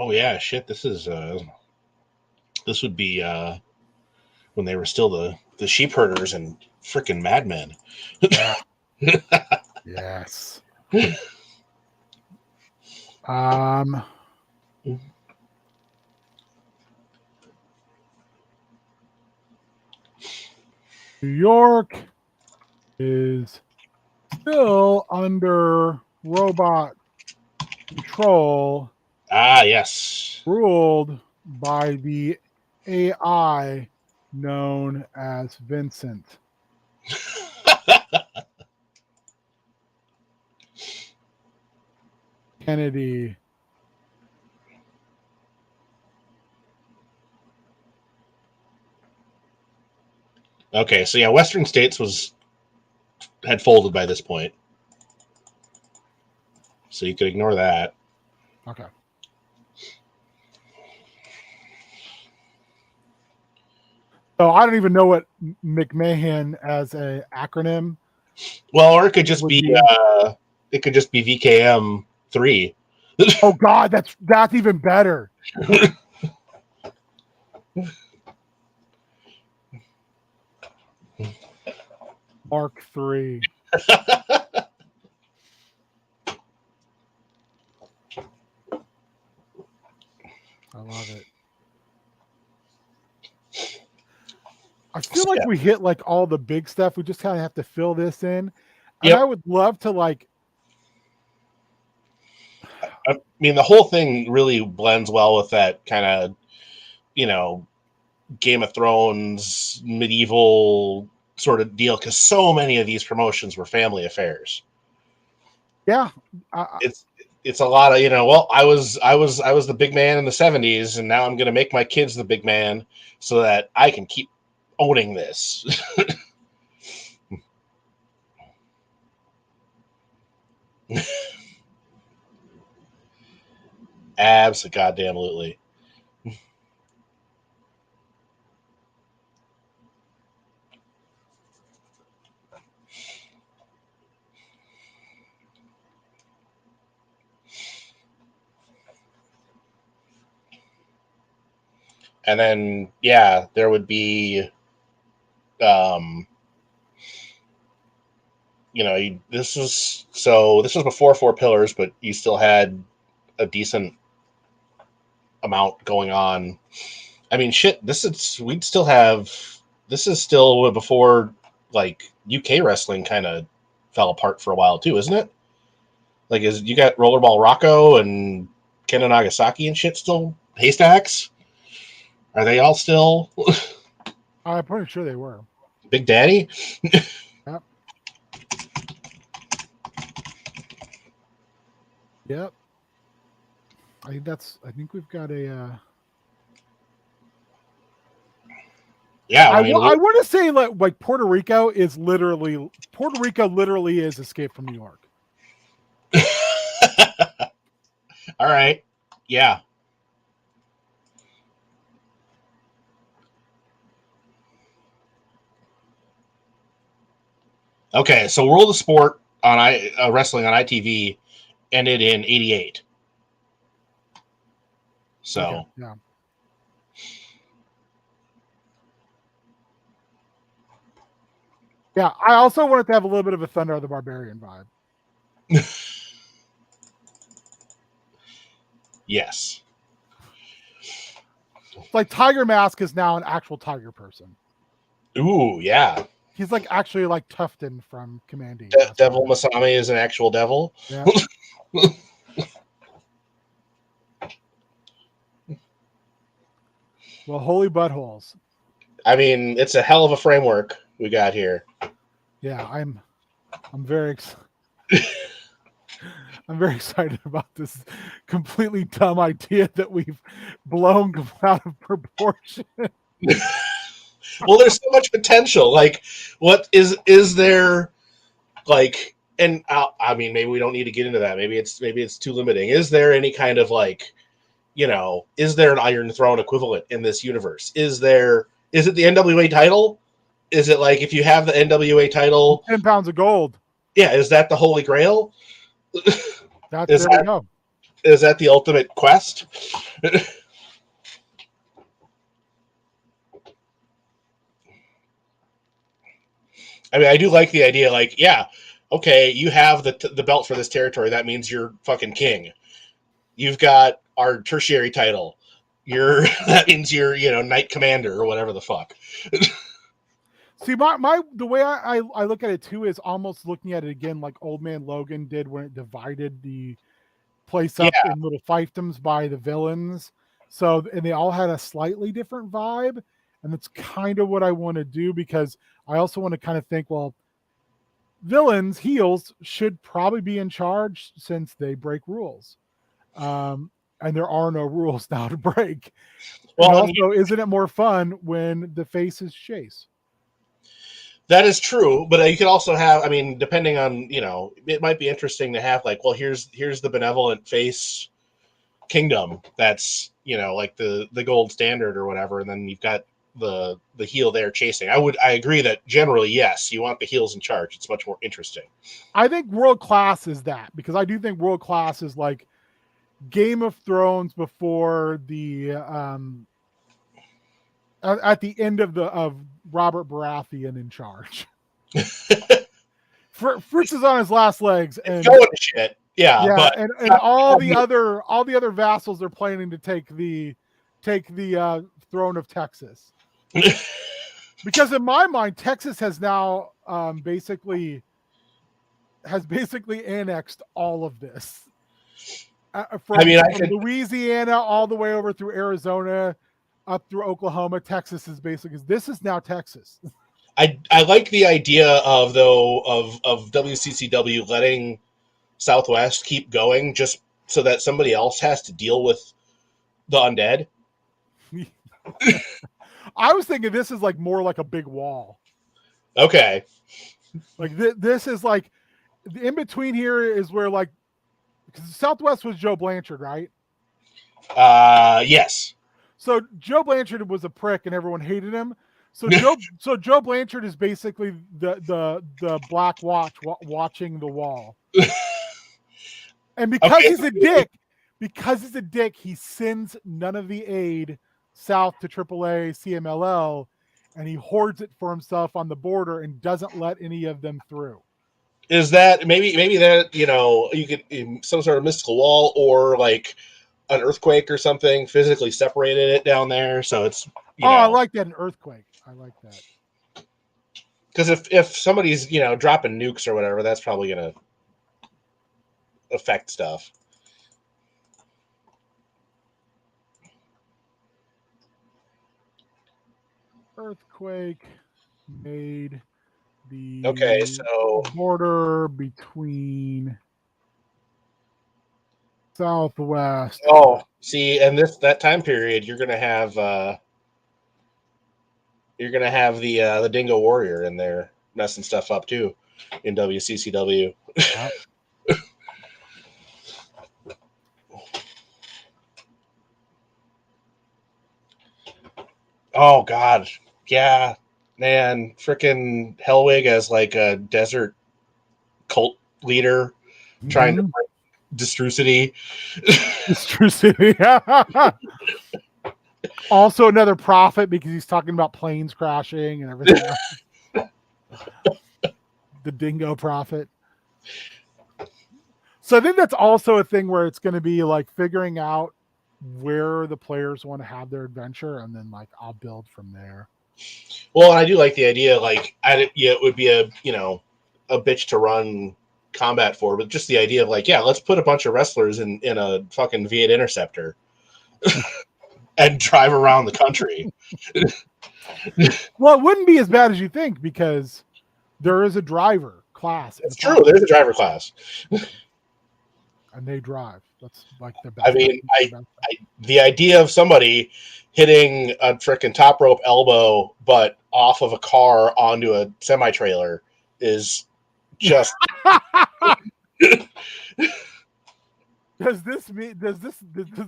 Oh yeah, shit. This would be when they were still the sheep herders and freaking madmen. Yeah. Yes. New York is still under robot control, Ah, yes. ruled by the AI known as Vincent Kennedy. Okay, so yeah, Western States had folded by this point, so you could ignore that. Okay. So I don't even know what McMahon as a acronym Well, or it could just would be be. VKM 3. Oh God, that's even better. Mark III. I love it. I feel like we hit like all the big stuff. We just kind of have to fill this in. And Yep. I would love to like. I mean, the whole thing really blends well with that kind of, Game of Thrones medieval sort of deal, because so many of these promotions were family affairs. Yeah. It's a lot of, well, I was the big man in the 70s, and now I'm going to make my kids the big man so that I can keep owning this. Absolutely. And then, yeah, there would be, this was before Four Pillars, but you still had a decent amount going on. I mean, shit, this is still before like UK wrestling kind of fell apart for a while too, isn't it? Like, you got Rollerball Rocco and Ken and Nagasaki and shit still haystacks? Are they all still I'm pretty sure they were. Big Daddy? Yep. Yep. I think we've got a. Yeah, I I mean, want to say like Puerto Rico literally is Escape from New York. all right, yeah. Okay, so World of Sport on wrestling on ITV ended in '88. So Okay, yeah. Yeah, I also wanted to have a little bit of a Thunder the Barbarian vibe. yes. It's like Tiger Mask is now an actual tiger person. Ooh, yeah. He's like actually like Tufton from Commandy. Devil Masami is an actual devil. Yeah. Well, holy buttholes. I mean, it's a hell of a framework we got here. Yeah, I'm very I'm very excited about this completely dumb idea that we've blown out of proportion. Well, there's so much potential. Like, what is there? Like, and I mean, maybe we don't need to get into that. Maybe it's too limiting. Is there any kind of like, is there an Iron Throne equivalent in this universe? Is it the NWA title? Is it like, if you have the NWA title, 10 pounds of gold? yeah, is that the Holy Grail? There we go. Is that the ultimate quest? I mean, I do like the idea. Like, yeah, okay, you have the belt for this territory. That means you're fucking king. You've got our tertiary title. You're that means you're knight commander or whatever the fuck. See, my the way I look at it too is almost looking at it again like Old Man Logan did when it divided the place Yeah, up in little fiefdoms by the villains. So, and they all had a slightly different vibe. And that's kind of what I want to do, because I also want to kind of think, well, villains, heels should probably be in charge since they break rules. And there are no rules now to break. And well, also, isn't it more fun when the faces chase? that is true, but you could also have. I mean, depending on it might be interesting to have like, well, here's the benevolent face kingdom. That's like the gold standard or whatever, and then you've got the heel there chasing. I agree that generally yes, you want the heels in charge. It's much more interesting. I think world class is that, because I do think world class is like Game of Thrones before the at the end of Robert Baratheon in charge. Fritz is on his last legs, and going to shit. Yeah, but and all the other vassals are planning to take the throne of Texas. Because in my mind, Texas has now basically annexed all of this. From Louisiana all the way over through Arizona, up through Oklahoma. Texas is basically, this is now Texas. I like the idea of WCCW letting Southwest keep going just so that somebody else has to deal with the undead. I was thinking this is like more like a big wall. Okay. Like this is like in between here is where like, because Southwest was Joe Blanchard, right? Yes. So Joe Blanchard was a prick and everyone hated him. So Joe Blanchard is basically the Black Watch watching the wall. And because he's a dick, he sends none of the aid south to AAA, CMLL, and he hoards it for himself on the border and doesn't let any of them through. Is that maybe that you could some sort of mystical wall or like an earthquake or something physically separated it down there, so it's I like that, an earthquake. I like that. Because if somebody's dropping nukes or whatever, that's probably gonna affect stuff. Earthquake made the so border between Southwest. Oh, see, and that time period, you're gonna have the Dingo Warrior in there messing stuff up too in WCCW. Oh God, yeah, man, freaking Hellwig as like a desert cult leader trying to break Destrucity. Also another prophet, because he's talking about planes crashing and everything else. The Dingo Prophet. So I think that's also a thing where it's going to be like figuring out where the players want to have their adventure, and then like I'll build from there. Well, I do like the idea. Like, it would be a bitch to run combat for, but just the idea of like, yeah, let's put a bunch of wrestlers in a fucking V8 Interceptor and drive around the country. Well, it wouldn't be as bad as you think, because there is a driver class. It's true. There's a driver class. And they drive. That's like the best. I mean, the idea of somebody hitting a freaking top rope elbow, but off of a car onto a semi trailer is just. Does the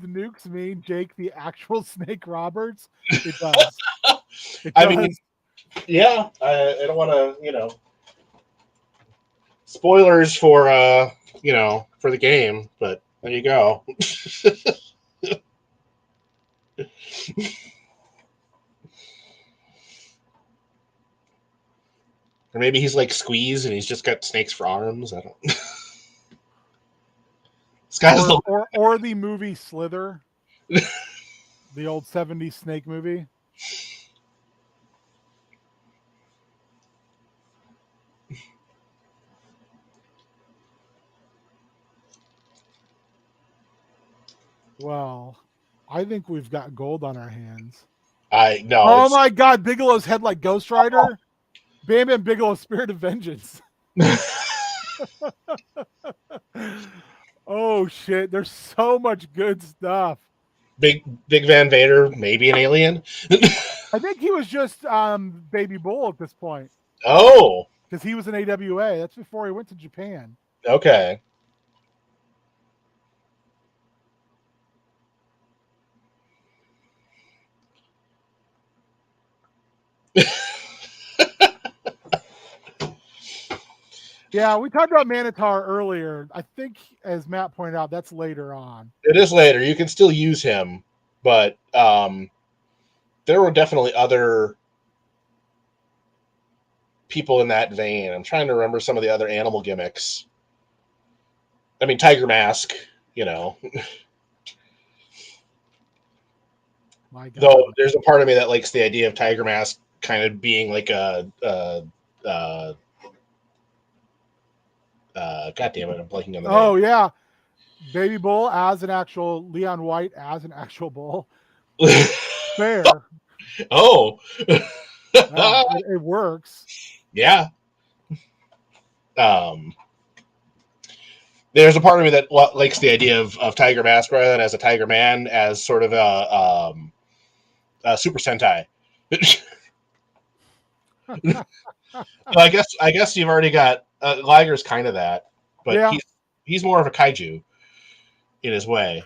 nukes mean Jake the actual Snake Roberts? It does. It does. I mean, yeah. I don't want to, spoilers for for the game, but There you go. Or maybe he's like Squeeze and he's just got snakes for arms. I don't. Or the movie Slither, the old 70s snake movie. Well, I think we've got gold on our hands. I know. Oh my God, Bigelow's head like Ghost Rider. Bam Bam Bigelow, Spirit of Vengeance. Oh shit, there's so much good stuff. Big Van Vader, maybe an alien. I think he was just Baby Bull at this point. Oh, because he was in AWA. That's before he went to Japan. Okay. Yeah, we talked about Manitar earlier. I think, as Matt pointed out, that's later on. It is later. You can still use him, but there were definitely other people in that vein. I'm trying to remember some of the other animal gimmicks. I mean, Tiger Mask, you know. My God. Though there's a part of me that likes the idea of Tiger Mask kind of being like God damn it, I'm blanking on the name. Oh yeah, Baby Bull as an actual Leon White as an actual bull. Fair. Oh, Yeah, it works. Yeah. There's a part of me that likes the idea of Tiger Mask rather than as a Tiger Man, as sort of a Super Sentai. I guess you've already got Liger's kind of that, but yeah. he's more of a kaiju in his way,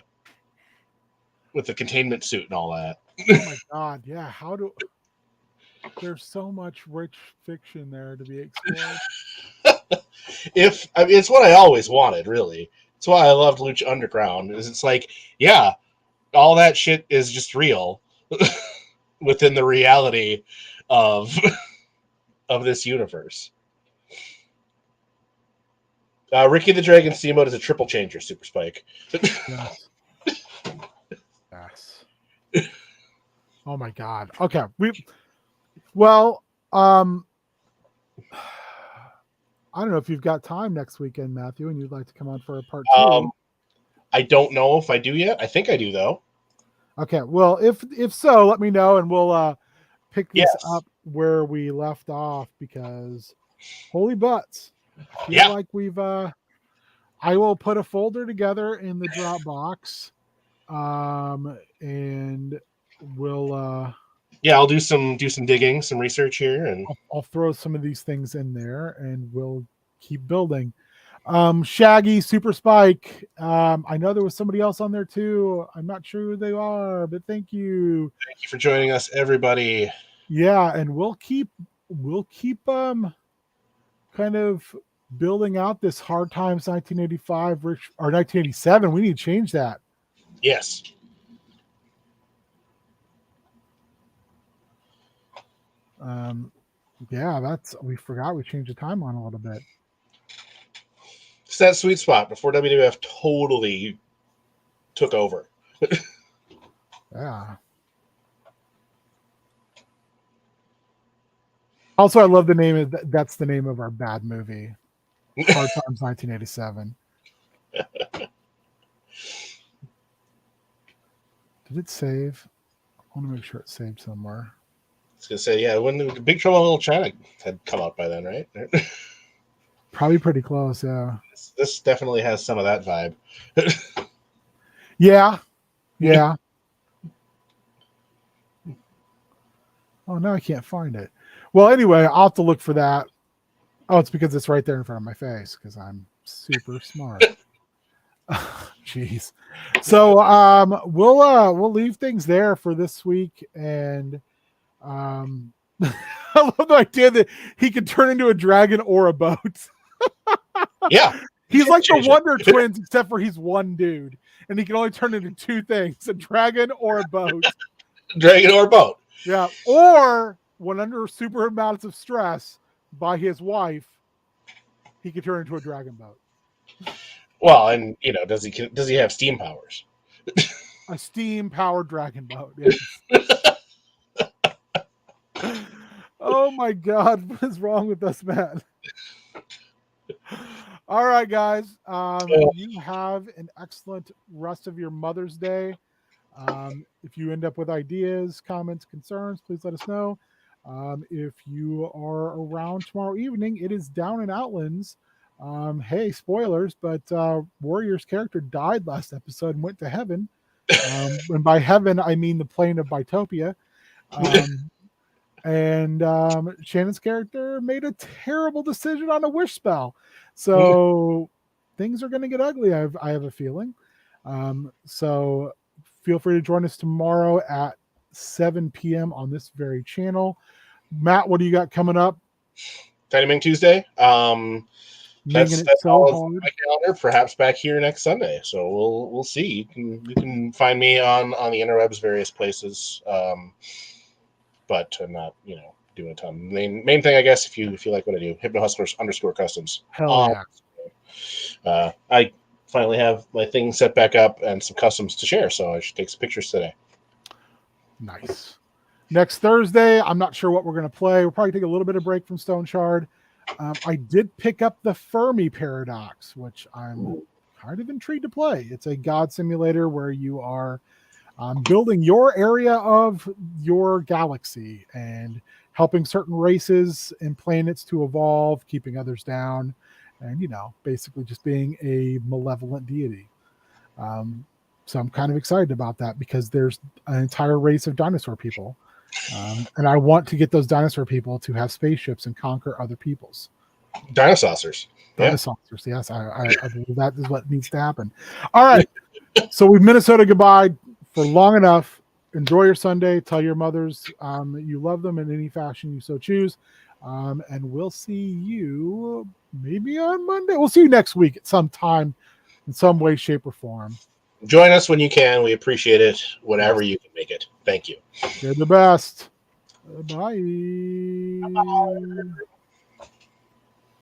with the containment suit and all that. Oh my God, yeah. There's so much rich fiction there to be explored. It's what I always wanted, really. It's why I loved Lucha Underground. Is it's like, yeah, all that shit is just real within the reality of this universe. Ricky the Dragon Steamboat is a triple changer, Super Spike. Yes. Yes. Oh my God. Okay. I don't know if you've got time next weekend, Matthew, and you'd like to come on for a part 2. I don't know if I do yet. I think I do, though. Okay. Well, if so, let me know, and we'll pick this up where we left off, because holy butts. I feel like we've I will put a folder together in the Dropbox, and we'll I'll do some digging, some research here, and I'll throw some of these things in there, and we'll keep building. Shaggy, Super Spike. I know there was somebody else on there too. I'm not sure who they are, but thank you. Thank you for joining us, everybody. Yeah, and we'll keep kind of building out this Hard Times 1985 or 1987. We need to change that. Yes. Yeah, we forgot we changed the timeline a little bit. It's that sweet spot before WWF totally took over. Yeah. Also, I love the name. That's the name of our bad movie, Hard Times 1987. Did it save? I want to make sure it saved somewhere. I was gonna say, yeah, when Big Trouble in Little China had come out by then, right? Probably pretty close, yeah. This definitely has some of that vibe. Yeah. Oh, no, I can't find it. Well, anyway, I'll have to look for that. Oh, it's because it's right there in front of my face, because I'm super smart. Jeez. So we'll leave things there for this week, and I love the idea that he could turn into a dragon or a boat. Yeah. He's like the Change it. Wonder Twins, except for he's one dude, and he can only turn into two things: a dragon or a boat. Dragon or boat. Yeah, or when under super amounts of stress by his wife, he can turn into a dragon boat. Well, and does he have steam powers? A steam-powered dragon boat. Yes. Oh my God, what is wrong with us, man? All right, guys. You have an excellent rest of your Mother's Day. If you end up with ideas, comments, concerns, please let us know. If you are around tomorrow evening, it is down in Outlands. Hey, spoilers, but Warrior's character died last episode and went to heaven. And by heaven, I mean the plane of Bitopia. And Shannon's character made a terrible decision on a wish spell. So things are going to get ugly, I have a feeling. So feel free to join us tomorrow at 7 p.m. on this very channel. Matt, what do you got coming up? Tiny Ming Tuesday. That's so all my calendar. Perhaps back here next Sunday. So we'll see. You can find me on the interwebs, various places. But I'm not doing a ton. Main thing, I guess, if you like what I do, HypnoHustlers_customs. Hell yeah. I finally have my thing set back up and some customs to share, so I should take some pictures today. Nice. Next Thursday, I'm not sure what we're going to play. We'll probably take a little bit of break from Stone Shard. I did pick up the Fermi Paradox, which I'm kind of intrigued to play. It's a god simulator where you are building your area of your galaxy and helping certain races and planets to evolve, keeping others down, and basically just being a malevolent deity. So I'm kind of excited about that because there's an entire race of dinosaur people. And I want to get those dinosaur people to have spaceships and conquer other peoples. Dinosaurs. Dinosaurs, yes. I believe that is what needs to happen. All right. So we've Minnesota goodbye for long enough. Enjoy your Sunday. Tell your mothers that you love them in any fashion you so choose. And we'll see you maybe on Monday. We'll see you next week at some time in some way, shape, or form. Join us when you can. We appreciate it. Whatever you can make it. Thank you. You're the best. Bye. Bye.